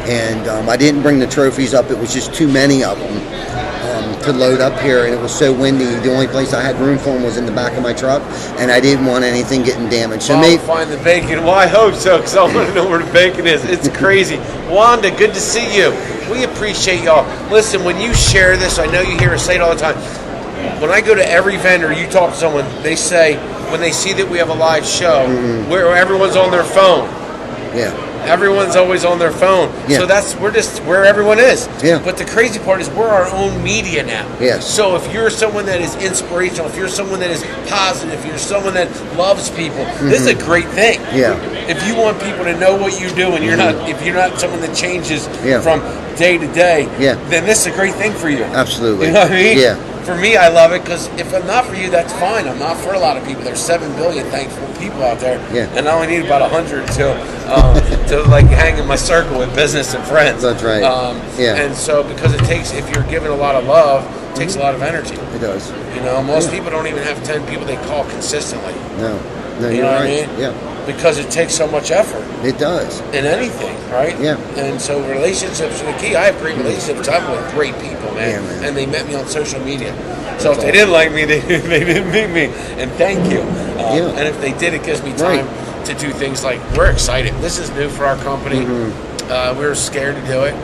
And I didn't bring the trophies up. It was just too many of them to load up here. And it was so windy. The only place I had room for them was in the back of my truck. And I didn't want anything getting damaged. So maybe Find the bacon. Well, I hope so, because I want to know where the bacon is. It's crazy. Wanda, good to see you. We appreciate y'all. Listen, when you share this, I know you hear us say it all the time. When I go to every vendor, you talk to someone, they say, when they see that we have a live show, where everyone's on their phone. yeah. Everyone's always on their phone. Yeah. So we're just where everyone is. Yeah. But the crazy part is we're our own media now. Yes. So if you're someone that is inspirational, if you're someone that is positive, if you're someone that loves people, this is a great thing. Yeah. If you want people to know what you do and if you're not someone that changes Yeah. from day to day, Yeah. then this is a great thing for you. Absolutely. You know what I mean? Yeah. For me, I love it, because if I'm not for you, that's fine. I'm not for a lot of people. There's 7 billion thankful people out there, Yeah. and I only need about 100 to like hang in my circle with business and friends. That's right. Yeah. And so, because if you're given a lot of love, it takes a lot of energy. It does. You know, most people don't even have 10 people they call consistently. No, You you're know what right. I mean? Yeah, Because it takes so much effort it does. in anything, right? Yeah. And so relationships are the key. I have great relationships. I'm with great people, man. Yeah, man. And they met me on social media. So if they didn't like me, they didn't meet me. And thank you. Yeah. And if they did, it gives me time to do things like, we're excited. This is new for our company. We were scared to do it.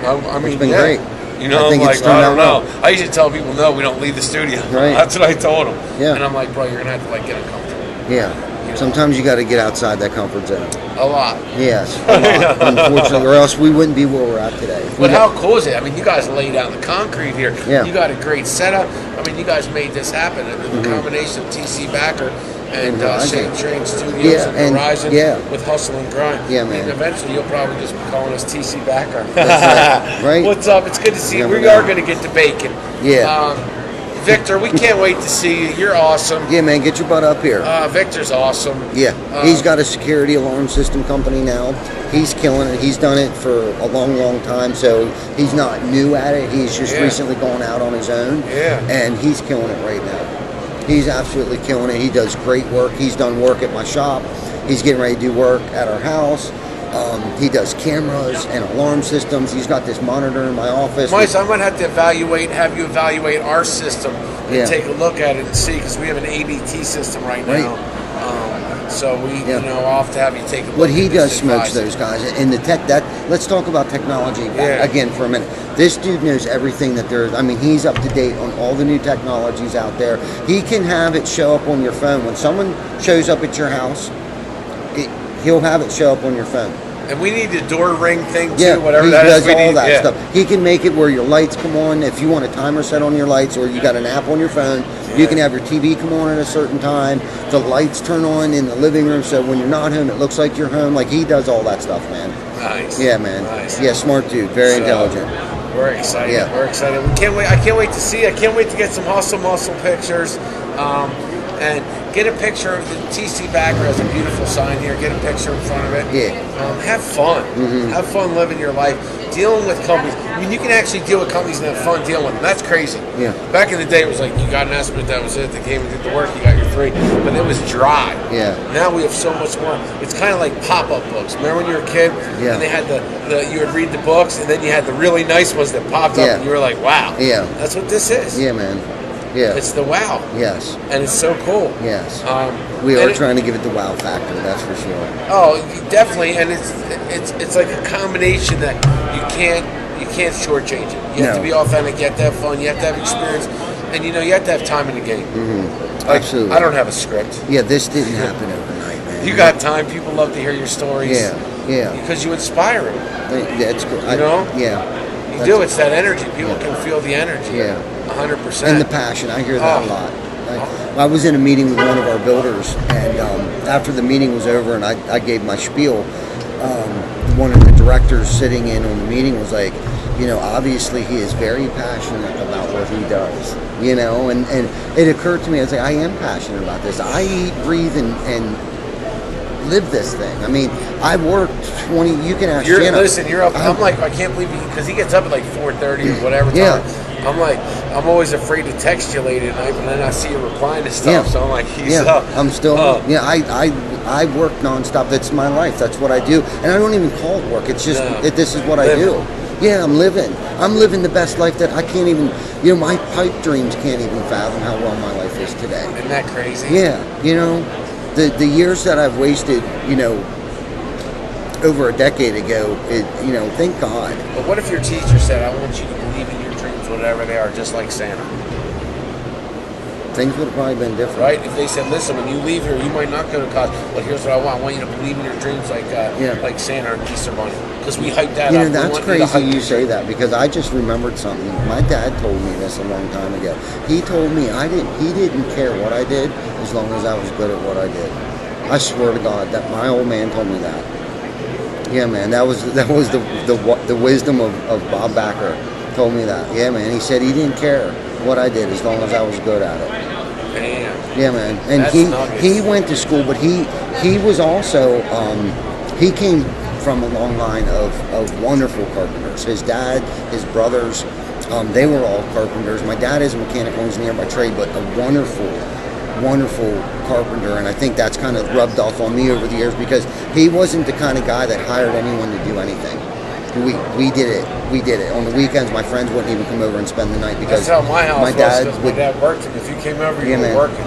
I mean, It's been great. You know, I think I'm it's like, turned I don't out know. I usually tell people, no, we don't leave the studio. Right. That's what I told them. Yeah. And I'm like, bro, you're gonna have to like get uncomfortable. Yeah. Sometimes you got to get outside that comfort zone. A lot. Yes, a lot. Unfortunately, or else we wouldn't be where we're at today. But how cool is it? I mean, you guys laid out the concrete here. Yeah. You got a great setup. I mean, you guys made this happen. The combination of TC Backer and Shane Train Studios and Horizon with Hustle and Grind. Yeah, man. And eventually, you'll probably just be calling us TC Backer. That's right. What's up? It's good to see you. We are going to get to bacon. Yeah. Victor, we can't wait to see you. You're awesome. Yeah, man, get your butt up here. Victor's awesome. Yeah, he's got a security alarm system company now. He's killing it. He's done it for a long, long time, so he's not new at it. He's just recently gone out on his own. Yeah. And he's killing it right now. He's absolutely killing it. He does great work. He's done work at my shop. He's getting ready to do work at our house. He does cameras and alarm systems. He's got this monitor in my office. Mice, I'm going to have to have you evaluate our system and take a look at it and see, because we have an ABT system right now. So I'll have to have you take a look. What he does smokes those guys. And the tech, let's talk about technology again for a minute. This dude knows everything that there is. I mean, he's up to date on all the new technologies out there. He can have it show up on your phone. When someone shows up at your house, he'll have it show up on your phone. And we need the door ring thing too, whatever that is. He does all that stuff. He can make it where your lights come on. If you want a timer set on your lights, or you got an app on your phone, you can have your TV come on at a certain time. The lights turn on in the living room, so when you're not home, it looks like you're home. Like, he does all that stuff, man. Nice. Yeah, man. Nice. Yeah, smart dude. Very intelligent. We're excited. Yeah. We're excited. We can't wait. I can't wait to see. I can't wait to get some hustle muscle pictures. And get a picture of the TC Backer has a beautiful sign here. Get a picture in front of it. Yeah. Have fun. Have fun living your life. Dealing with companies. I mean, you can actually deal with companies and have fun dealing with them. That's crazy. Yeah. Back in the day, it was like you got an estimate, that was it. They came and did the work, you got your free. But it was dry. Yeah. Now we have so much more. It's kind of like pop-up books. Remember when you were a kid? Yeah. And they had you would read the books, and then you had the really nice ones that popped up, and you were like, wow. Yeah. That's what this is. Yeah, man. Yeah. It's the wow. Yes. And it's so cool. Yes. We are trying to give it the wow factor, that's for sure. Oh, definitely. And it's like a combination that you can't shortchange it. You have to be authentic. You have to have fun. You have to have experience, and you have to have time in the game. Like, Absolutely. I don't have a script. Yeah, this didn't happen overnight, man. You got time. People love to hear your stories. Yeah. Because you inspire them. That's cool. Yeah. You do. It's that energy. People can feel the energy. Yeah. 100%. And the passion. I hear that a lot. I was in a meeting with one of our builders, and after the meeting was over and I gave my spiel, one of the directors sitting in on the meeting was like, obviously he is very passionate about what he does, and it occurred to me, I was like, I am passionate about this. I eat, breathe, and live this thing. I mean, I worked 20, you can ask Shanna. Listen, you're up, I'm like, I can't believe because he gets up at like 4:30 or whatever time. I'm like, I'm always afraid to text you late at night, but then I see you replying to stuff, so I'm like, he's up. I'm still up. Yeah, I work nonstop. That's my life. That's what I do. And I don't even call it work. It's just, this is what I do. Yeah, I'm living the best life that I can't even, my pipe dreams can't even fathom how well my life is today. Isn't that crazy? Yeah, the years that I've wasted, over a decade ago, thank God. But what if your teacher said, I want you to believe in your dreams, whatever they are, just like Santa? Things would have probably been different. Right? If they said, listen, when you leave here, you might not go to college, but here's what I want. I want you to believe in your dreams like Santa or Easter Bunny. Because we hyped that up. That's crazy you say that, because I just remembered something. My dad told me this a long time ago. He told me he didn't care what I did as long as I was good at what I did. I swear to God, that my old man told me that. Yeah, man, that was the wisdom of Bob Backer. Told me that. Yeah, man, he said he didn't care what I did as long as I was good at it. Damn. Yeah, man. And he went to school, but he was also he came from a long line of wonderful carpenters. His dad, his brothers, they were all carpenters. My dad is a mechanical engineer by trade, but a wonderful carpenter, and I think that's kind of rubbed off on me over the years, because he wasn't the kind of guy that hired anyone to do anything. We did it. We did it. On the weekends, my friends wouldn't even come over and spend the night because That's how my house my was, dad 'cause would. my dad worked it. If you came over, you Yeah, were man. working.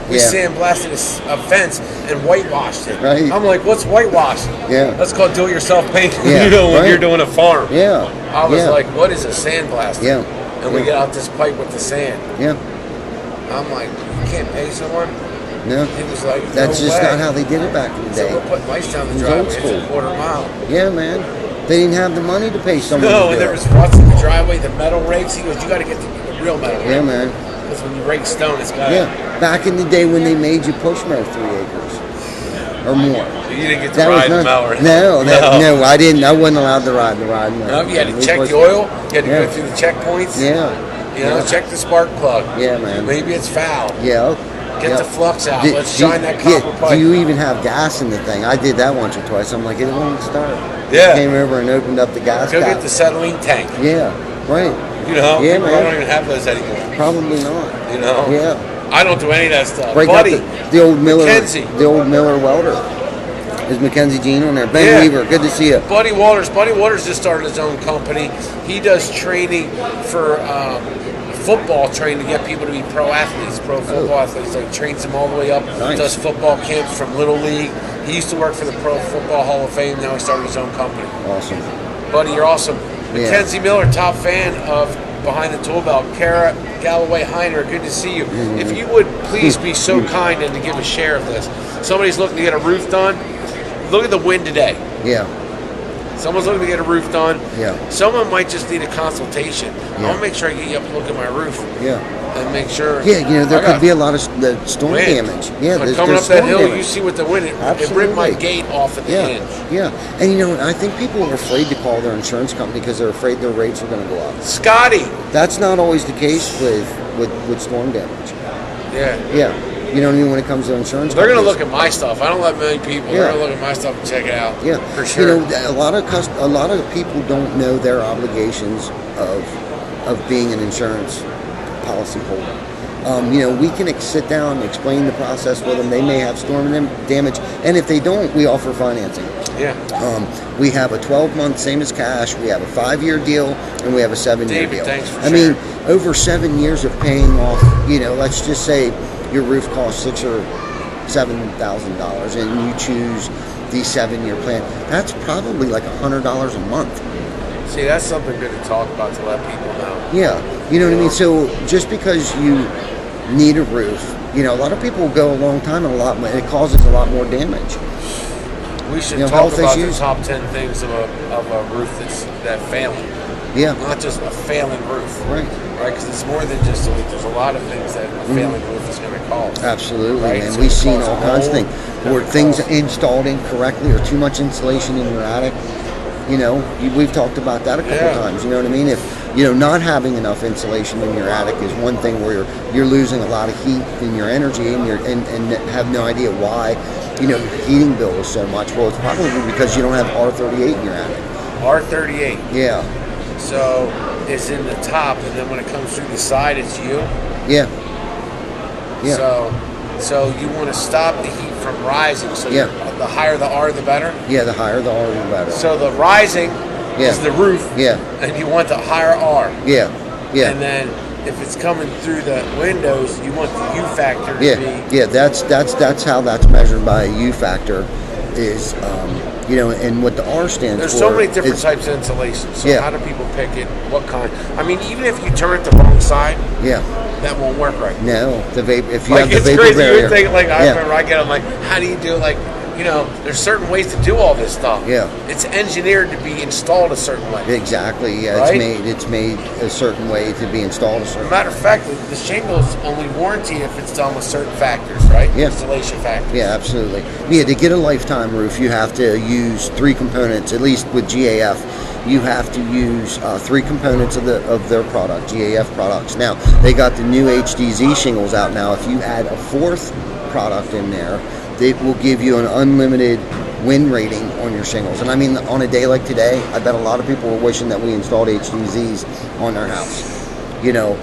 We Yeah. sandblasted a fence and whitewashed it. Right. I'm like, what's whitewashed? Yeah. That's called do-it-yourself painting. Yeah, When right. you're doing a farm. Yeah. I was yeah. like, what is a sandblaster? Yeah. And we Yeah. get out this pipe with the sand. Yeah. I'm like, you can't pay someone? No. He was like, That's no just way. not how they did it back in the So day. we're putting lights down the It was driveway. old It's school. a quarter mile. Yeah, man. They didn't have the money to pay someone No, to and do there it. was what's in the driveway, the metal rakes. He goes, you got to get the real metal Yeah, rake. man. Because when you rake stone, it's got Yeah. Back in the day when they made you push mow 3 acres or more. You didn't get to That was ride the not, mower. no, I didn't. I wasn't allowed to ride the ride. No, you had to We check pushed the oil. You had to Yeah. go through the checkpoints. Yeah. You know, Yeah. check the spark plug. Yeah, man. Maybe it's foul. Yeah. Get yeah. the flux out. Do- Let's do- shine that yeah, copper pipe. Do you even have gas in the thing? I did that once or twice. I'm like, it won't start. Yeah. Came over and opened up the gas Go cap. get the acetylene tank. Yeah, right. You know, Yeah, people man. don't even have those anymore. Probably not. You know, Yeah. I don't do any of that stuff. Break Buddy, up the old Miller, Mackenzie. the old Miller welder. Is Mackenzie Jean on there? Ben Yeah. Weaver, good to see you. Buddy Waters. Buddy Waters just started his own company. He does training for football training to get people to be pro athletes, pro football athletes. Like trains them all the way up. Nice. Does football camps from Little League. He used to work for the Pro Football Hall of Fame. Now he started his own company. Awesome. Buddy, you're awesome. Yeah. Mackenzie Miller, top fan of Behind the Tool Belt. Kara Galloway Heiner, good to see you. If you would please be so kind and to give a share of this. Somebody's looking to get a roof done. Look at the wind today. Yeah. Someone's looking to get a roof done. Yeah. Someone might just need a consultation. I Yeah. want to make sure I get you up to look at my roof Yeah. and make sure. Yeah, you know, there I got could be a lot of the storm wind. damage. Yeah, But there's coming there's up that storm hill, damage. you see what the wind. It ripped Absolutely. my gate off at the Yeah, hinge. yeah. And you know, I think people are afraid to call their insurance company because they're afraid their rates are going to go up. Scotty. That's not always the case with storm damage. Yeah. Yeah. You know what I mean? When it comes to insurance They're going to companies. look at my stuff. I don't let many people. Yeah. They're going to look at my stuff and check it out. Yeah, For sure. You know, a lot of people don't know their obligations of being an insurance policy holder. You know, we can sit down and explain the process with them. They may have storm damage, and if they don't, we offer financing. Yeah. We have a 12-month, same as cash. We have a 5-year deal, and we have a 7-year David, deal. thanks for I mean, sharing. over 7 years of paying off. You know, let's just say your roof costs $6,000 or $7,000, and you choose the 7-year plan. That's probably like $100 a month. See, that's something good to talk about to let people know. Yeah, you know what I mean. So just because you need a roof, you know, a lot of people go a long time and it causes a lot more damage. We should You know, talk health about issues. the top 10 things of a roof that's failing. Yeah, Not just a failing roof. right. Right? Because it's more than just a leak. There's a lot of things that a failing roof is going to cause. Absolutely, Right, and so we've it seen causes all kinds of mold, things where things installed incorrectly or too much insulation in your attic. You know, we've talked about that a couple Yeah. times. You know what I mean? If you know, not having enough insulation in your attic is one thing where you're losing a lot of heat in your energy and and have no idea why. You know, your heating bill is so much. Well, it's probably because you don't have R38 in your attic. R38. Yeah, So it's in the top, and then when it comes through the side, it's you. yeah, yeah. So you want to stop the heat from rising. So Yeah. the higher the R, the better. Yeah, the higher the R, the better. So the rising Yeah. is the roof. Yeah. And you want the higher R. Yeah, yeah. And then if it's coming through the windows, you want the U factor to Yeah, be. yeah, that's how that's measured by a U factor, is you know, and what the R stands There's for. so many different is- types of insulation. So Yeah. how do people pick it? What kind? I mean, even if you turn it the wrong side, Yeah, that won't work right. no, the vape. If you Like have the it's vapor crazy. barrier. You would think like I Yeah. remember I get. I'm like, how do you do like? You know, there's certain ways to do all this stuff. Yeah. It's engineered to be installed a certain way. Exactly. Yeah, Right? it's made a certain way to be installed a certain. Matter of fact, the shingles only warranty if it's done with certain factors, right? Yeah. Installation factors. Yeah, absolutely. Yeah, to get a lifetime roof, you have to use 3 components. At least with GAF, you have to use 3 components of their product, GAF products. Now they got the new HDZ shingles out now. If you add a 4th product in there, they will give you an unlimited wind rating on your shingles. And I mean, on a day like today, I bet a lot of people were wishing that we installed HDZs on their house. You know,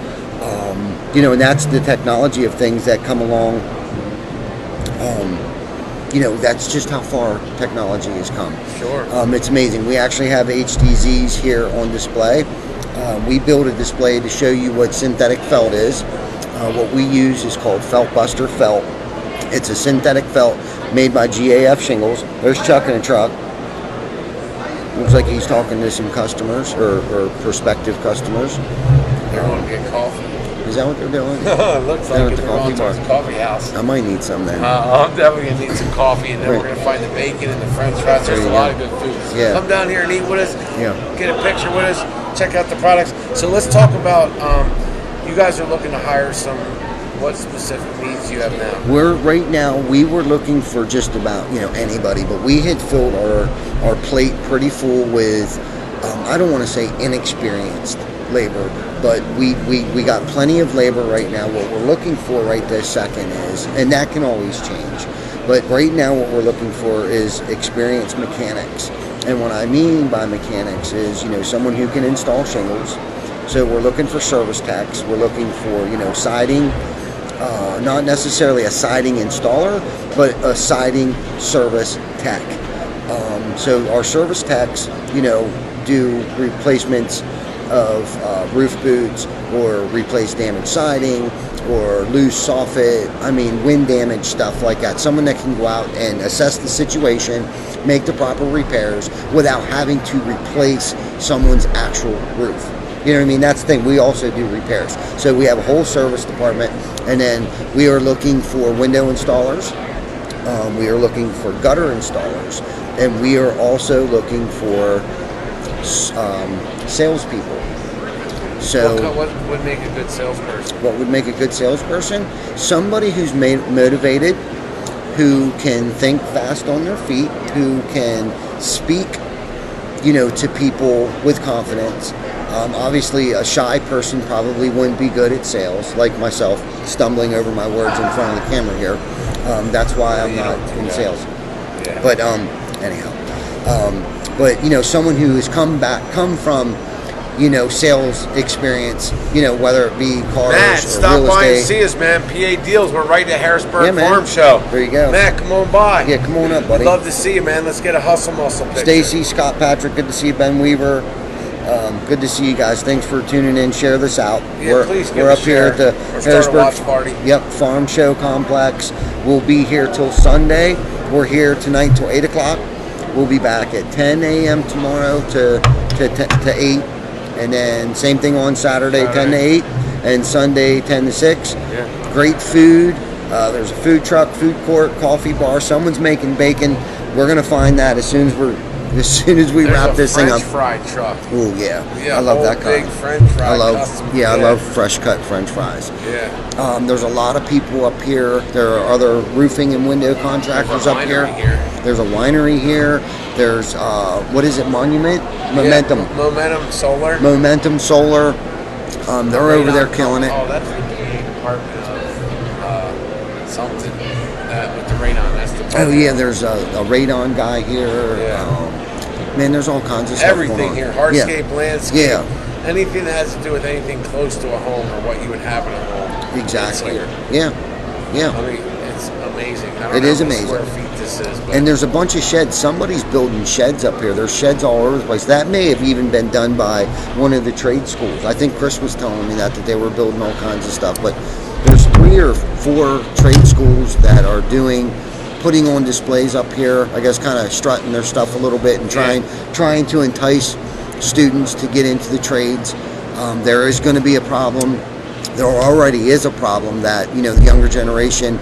and that's the technology of things that come along. that's just how far technology has come. Sure. It's amazing. We actually have HDZs here on display. We build a display to show you what synthetic felt is. What we use is called Felt Buster Felt. It's a synthetic felt made by GAF Shingles. There's Chuck in a truck. Looks like he's talking to some customers or prospective customers. They're going to get coffee. Is that what they're doing? It looks like Down at they're the coffee going to bar. the coffee house. I might need some then. I'm definitely going to need some coffee, and then Right. we're going to find the bacon and the french fries. There's There a you lot go. of good food. Yeah. Come down here and eat with us. Yeah. Get a picture with us. Check out the products. So let's talk about, you guys are looking to hire what specific needs you have now? We were looking for just about anybody, but we had filled our plate pretty full with I don't want to say inexperienced labor, but we got plenty of labor right now. What we're looking for right this second is, and that can always change, but right now what we're looking for is experienced mechanics. And what I mean by mechanics is someone who can install shingles. So we're looking for service techs. We're looking for siding. Not necessarily a siding installer, but a siding service tech. So our service techs, do replacements of roof boots or replace damaged siding or loose soffit. Wind damage, stuff like that. Someone that can go out and assess the situation, make the proper repairs without having to replace someone's actual roof. You know what I mean? That's the thing. We also do repairs. So we have a whole service department, and then we are looking for window installers. We are looking for gutter installers, and we are also looking for salespeople. So What would make a good salesperson? what would make a good salesperson? Somebody who's motivated, who can think fast on their feet, who can speak, to people with confidence. Obviously, a shy person probably wouldn't be good at sales, like myself, stumbling over my words in front of the camera here. That's why I'm not in sales. Yeah. But anyhow, someone who has come from, sales experience, whether it be cars Matt, or stop real by and estate. see us, man. PA Deals. We're right at Harrisburg Yeah, man. Farm Show. There you go. Matt, come on by. Yeah, come on up, buddy. We'd love to see you, man. Let's get a hustle muscle picture. Stacy, Scott, Patrick, good to see you. Ben Weaver, good to see you guys. Thanks for tuning in. Share this out. Yeah, please give we're a up here share at the or start a Harrisburg watch party. Yep, Farm Show Complex. We'll be here till Sunday. We're here tonight till 8 o'clock. We'll be back at 10 a.m. tomorrow to 8. And then same thing on Saturday, 10 to 8. And Sunday, 10 to 6. Yeah. Great food. There's a food truck, food court, coffee bar. Someone's making bacon. We're going to find that as soon as we wrap this thing up. There's a French fry truck. Oh yeah, Yeah, I love whole that kind. big French fry. I love custom. I love fresh cut French fries. Yeah. There's a lot of people up here. There are other roofing and window contractors There's a up here. winery here. There's a winery here. There's what is it? Momentum. Yeah, Momentum Solar. Momentum Solar. They're over there killing it. Oh, that's the PA department of something with the radon. That's the Oh yeah, there's a radon guy here. Yeah. Man, there's all kinds of stuff going everything on. here. Hardscape, landscape. Yeah. Anything that has to do with anything close to a home or what you would have in a home. Exactly. It's here. Yeah. I Yeah. mean, it's amazing. I don't It know is how many amazing. square feet this is, but And there's a bunch of sheds. Somebody's building sheds up here. There's sheds all over the place. That may have even been done by one of the trade schools. I think Chris was telling me that they were building all kinds of stuff. But there's 3 or 4 trade schools that are putting on displays up here. I guess kind of strutting their stuff a little bit and trying to entice students to get into the trades. There is going to be a problem. There already is a problem that the younger generation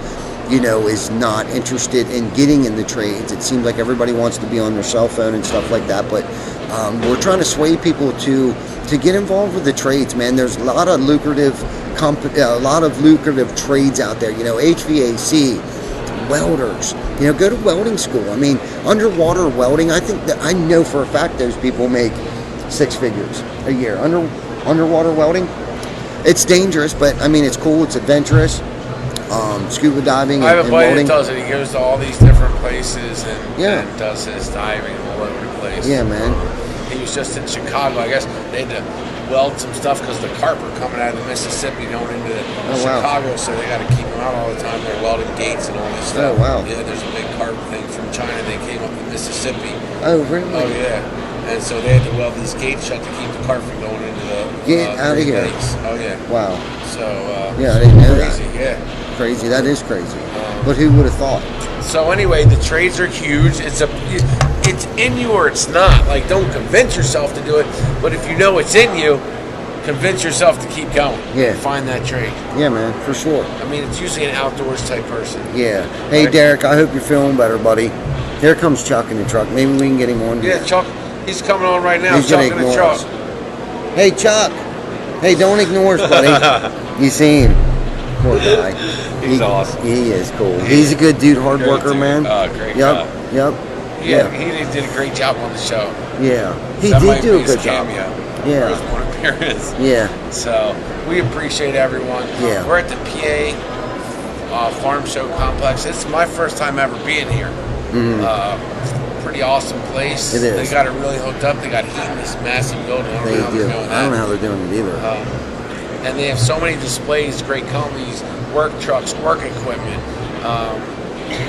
is not interested in getting in the trades. It seems like everybody wants to be on their cell phone and stuff like that, but we're trying to sway people to get involved with the trades, man. There's a lot of lucrative trades out there, HVAC, welders, go to welding school. I mean, underwater welding, I know for a fact those people make 6 figures a year. Underwater welding, it's dangerous, but I mean, it's cool, it's adventurous. Scuba diving I have a and buddy welding. that does it. He goes to all these different places and Yeah. does his diving all over the place. Yeah, man. He was just in Chicago. I guess they had to weld some stuff because the carp are coming out of the Mississippi going into wow. Chicago, so they got to keep them out all the time. They're welding gates and all this stuff. Oh, wow. Yeah, there's a big carp thing from China. They came up the Mississippi. Oh, really? Oh, yeah. And so they had to weld these gates shut to keep the carp from going into the Get out of here. Lakes. Oh, yeah. Wow. So, Yeah, I didn't know crazy, that. yeah. Crazy. That is crazy. But who would have thought? So anyway, the trades are huge. It's in you or it's not. Like, don't convince yourself to do it. But if you know it's in you, convince yourself to keep going. Yeah. Find that trade. Yeah, man, for sure. I mean, it's usually an outdoors type person. Yeah. Hey, Right? Derek, I hope you're feeling better, buddy. Here comes Chuck in the truck. Maybe we can get him on. Yeah, Chuck. He's coming on right now. He's Chuck gonna in the ignore truck. us. Hey, Chuck. Hey, don't ignore us, buddy. You see him? Poor guy. He's awesome. He is cool. He's a good dude, hard Great worker, dude. man. Great Yep. guy. Yep. Yeah, he did a great job on the show. Yeah. He That did might do be a his good job. cameo. Yeah. Or his one appearance. Yeah. So we appreciate everyone. Yeah. We're at the PA Farm Show Complex. It's my first time ever being here. Pretty awesome place. It is. They got it really hooked up. They got heat in this massive building. I don't They know how do. they're doing I that. don't know how they're doing it either. And they have so many displays, great companies, work trucks, work equipment.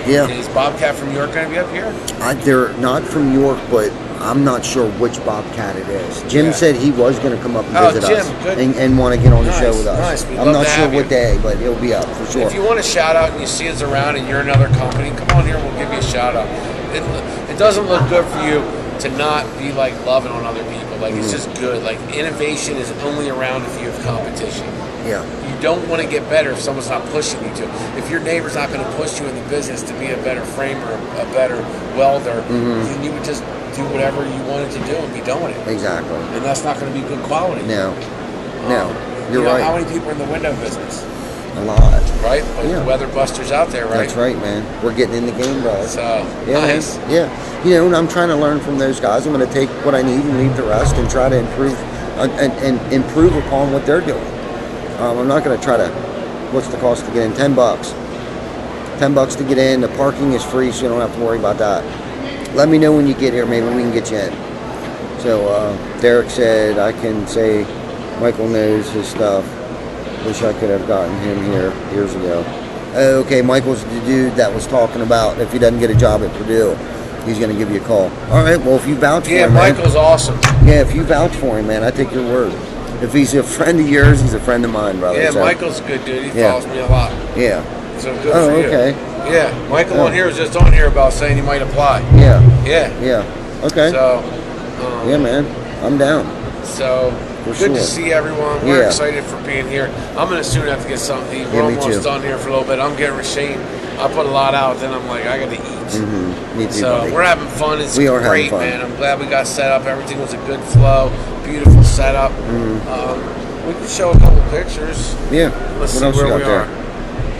Yeah. Is Bobcat from York going to be up here? They're not from York, but I'm not sure which Bobcat it is. Jim Yeah. said he was going to come up and Oh, visit Jim, us good. and want to get on the Nice, show with us. nice. We'd I'm love not to sure have what you. day, but he'll be up for sure. If you want a shout out and you see us around and you're another company, come on here and we'll give you a shout out. It doesn't look good for you to not be like loving on other people. Like it's just good. Like innovation is only around if you have competition. Yeah. You don't want to get better if someone's not pushing you to. If your neighbor's not going to push you in the business to be a better framer, a better welder, then you would just do whatever you wanted to do and be done with it. Exactly. And that's not going to be good quality. No. No. You're You know, right. how many people are in the window business? A lot. Right? Like Yeah. weather busters out there, right? That's right, man. We're getting in the game, bro. So, Yeah, nice. man. Yeah. You know, and I'm trying to learn from those guys. I'm going to take what I need and leave the rest and try to improve and improve upon what they're doing. I'm not going to try to. What's the cost to get in? $10. $10 to get in. The parking is free, so you don't have to worry about that. Let me know when you get here. Maybe we can get you in. So Derek said I can say Michael knows his stuff. Wish I could have gotten him here years ago. Okay, Michael's the dude that was talking about if he doesn't get a job at Purdue, he's going to give you a call. All right, well, if you vouch for him, Michael's awesome. Yeah, if you vouch for him, man, I take your word. If he's a friend of yours, he's a friend of mine, brother. Yeah, So, Michael's a good dude. He Yeah. follows me a lot. Yeah. So good Oh, for you. okay. Yeah, Michael Oh. on here was just on here about saying he might apply. Yeah. Yeah. Yeah. Okay. So, Yeah, man. I'm down. so For good to sure. see everyone. We're Yeah. excited for being here. I'm gonna soon have to get something to eat. Yeah, We're me almost too. done here for a little bit. I'm getting ashamed. I put a lot out, then I'm like, I gotta eat. Me too, So buddy. we're having fun. It's We are having great, fun. man. I'm glad we got set up. Everything was a good flow. Beautiful setup. We can show a couple pictures. Yeah. Let's What see else where you got we there? are.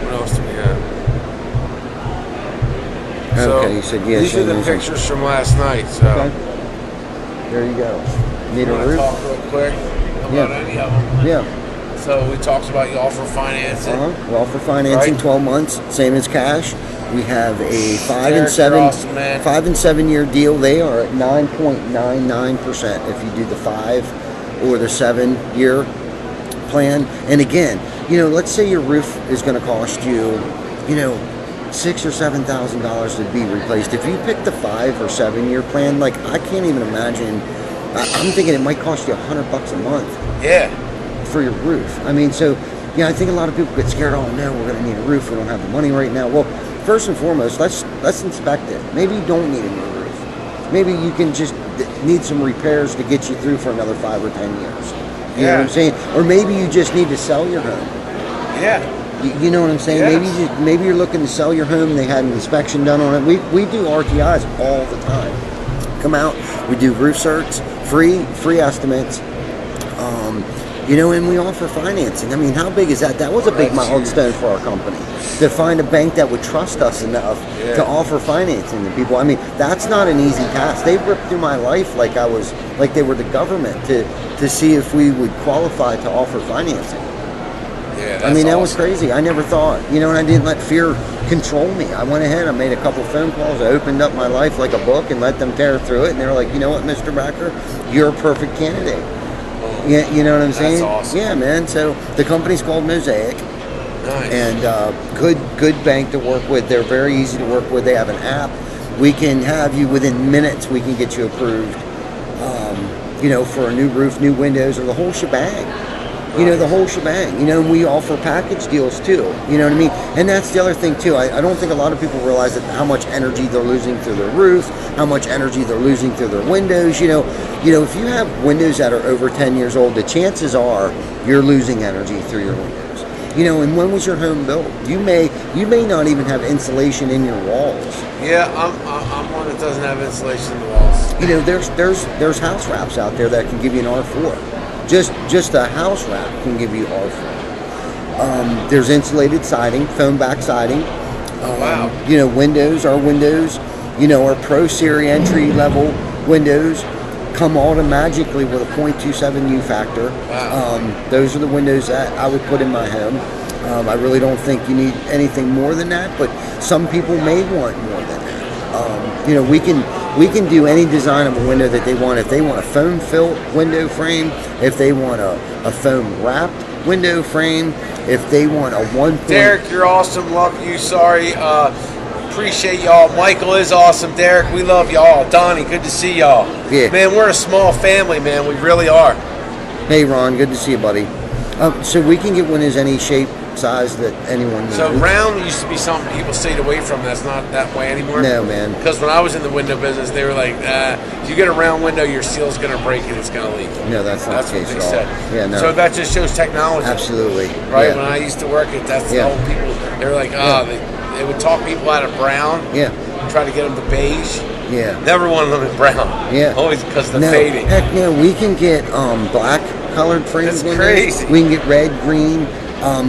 What else do we have? Okay, you said yes. These are the amazing. pictures from last night. So Okay. There you go. Need you a want to roof? talk real quick about Yeah. any of them? Yeah. So we talked about you offer financing. We offer financing, Right. 12 months, same as cash. We have a 5 Derek, and 7 you're awesome, man. 5 and 7 year deal. They are at 9.99% if you do the 5 or the 7 year plan. And again, you know, let's say your roof is going to cost you, you know, $6,000 or $7,000 to be replaced. If you pick the 5 or 7 year plan, like I can't even imagine. I'm thinking it might cost you $100 a month Yeah. for your roof. I mean, so yeah, I think a lot of people get scared. Oh no, we're going to need a roof. We don't have the money right now. Well, first and foremost, let's inspect it. Maybe you don't need a new roof. Maybe you can just need some repairs to get you through for another 5 or 10 years. You know what I'm saying? Or maybe you just need to sell your home. Yeah. You know what I'm saying? Yes. Maybe you're looking to sell your home. They had an inspection done on it. We do RTIs all the time. Come out. We do roof certs, free estimates. You know, and we offer financing. I mean, how big is that? That was a big That's milestone for our company to find a bank that would trust us enough to offer financing to people. I mean, that's not an easy task. They ripped through my life like they were the government to see if we would qualify to offer financing. Yeah. That's I mean, that was awesome. crazy. I never thought, you know, and I didn't let fear control me. I went ahead, I made a couple phone calls, I opened up my life like a book and let them tear through it. And they were like, you know what, Mr. Backer, you're a perfect candidate. Yeah, you know what I'm saying? awesome. Yeah, man. So the company's called Mosaic. Nice. And good bank to work with. They're very easy to work with. They have an app. We can have you within minutes. We can get you approved. For a new roof, new windows, or the whole shebang. The whole shebang. And we offer package deals too. You know what I mean? And that's the other thing too. I don't think a lot of people realize that how much energy they're losing through their roof, how much energy they're losing through their windows. If you have windows that are over 10 years old, the chances are you're losing energy through your windows. And when was your home built? You may not even have insulation in your walls. Yeah, I'm one that doesn't have insulation in the walls. There's house wraps out there that can give you an R4. Just a house wrap can give you R4. There's insulated siding, foam back siding. Wow. Windows, our Pro Series entry level windows come automatically with a 0.27 U factor. Wow. Those are the windows that I would put in my home. I really don't think you need anything more than that, but some people may want more than that. We can do any design of a window that they want. If they want a foam filled window frame, if they want a foam wrapped window frame, if they want a 1. Derek, you're awesome. Love you. Sorry. Appreciate y'all. Michael is awesome. Derek, we love y'all. Donnie, good to see y'all. Yeah. Man, we're a small family, man. We really are. Hey, Ron, good to see you, buddy. So we can get windows any shape, size that anyone needs. So round used to be something people stayed away from. That's not that way anymore. No, man. Because when I was in the window business, they were like, if you get a round window, your seal's going to break and it's going to leak. No, that's not the case what at they all. said. Yeah, no. So that just shows technology. Absolutely. Right? Yeah. When I used to work it, that's Yeah. the old people. They were like, they would talk people out of brown. Yeah. Try to get them to beige. Yeah. Never wanted them in brown. Yeah. Always because of the No, fading. heck no, we can get black colored framed That's windows. crazy. We can get red, green.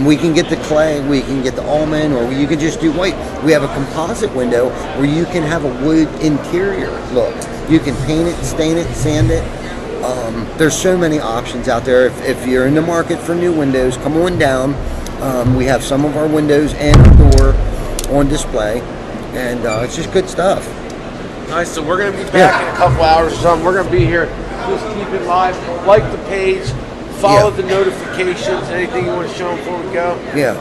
We can get the clay. We can get the almond, or you can just do white. We have a composite window where you can have a wood interior look. You can paint it, stain it, sand it. There's so many options out there. If you're in the market for new windows, come on down. We have some of our windows and our door on display, and it's just good stuff. Nice. So we're going to be back in a couple hours or something. We're going to be here. Just keep it live. Like the page. Follow the notifications. Anything you want to show them before we go? Yeah.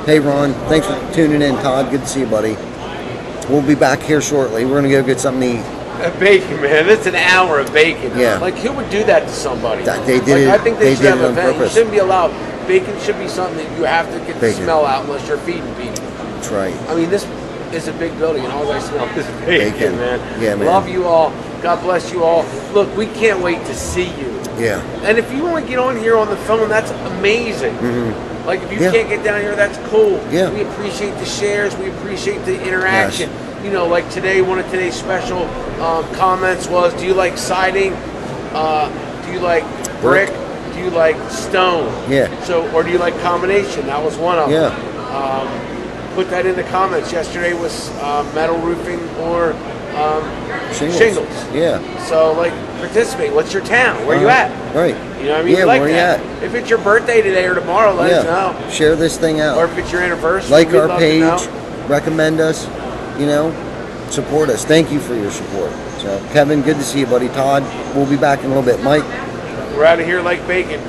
Hey, Ron. Thanks for tuning in, Todd. Good to see you, buddy. We'll be back here shortly. We're going to go get something to eat. Bacon, man. It's an hour of bacon. Yeah. Like, who would do that to somebody? They did it. I think they should did have it a on event. You purpose. shouldn't be allowed. Bacon should be something that you have to get the Bacon. smell out unless you're feeding people. That's right. I mean, this is a big building, and all I smell is bacon, Bacon. man. Yeah, man. Love you all. God bless you all. Look, we can't wait to see you. Yeah. And if you want to get on here on the phone, that's amazing. Mm-hmm. Like, if you Yeah. can't get down here, that's cool. Yeah. We appreciate the shares. We appreciate the interaction. Like today, one of today's special comments was, do you like siding? Do you like brick? Do you like stone? Yeah. So, or do you like combination? That was one of them. Yeah. Put that in the comments. Yesterday was metal roofing or shingles. Yeah. So, participate. What's your town? Where you at? Right. You know what I mean? Yeah, Like where you that. at? If it's your birthday today or tomorrow, let us know. Share this thing out. Or if it's your anniversary, Like we'd our love to page, know. recommend us, support us. Thank you for your support. So, Kevin, good to see you, buddy. Todd, we'll be back in a little bit. Mike. We're out of here like bacon.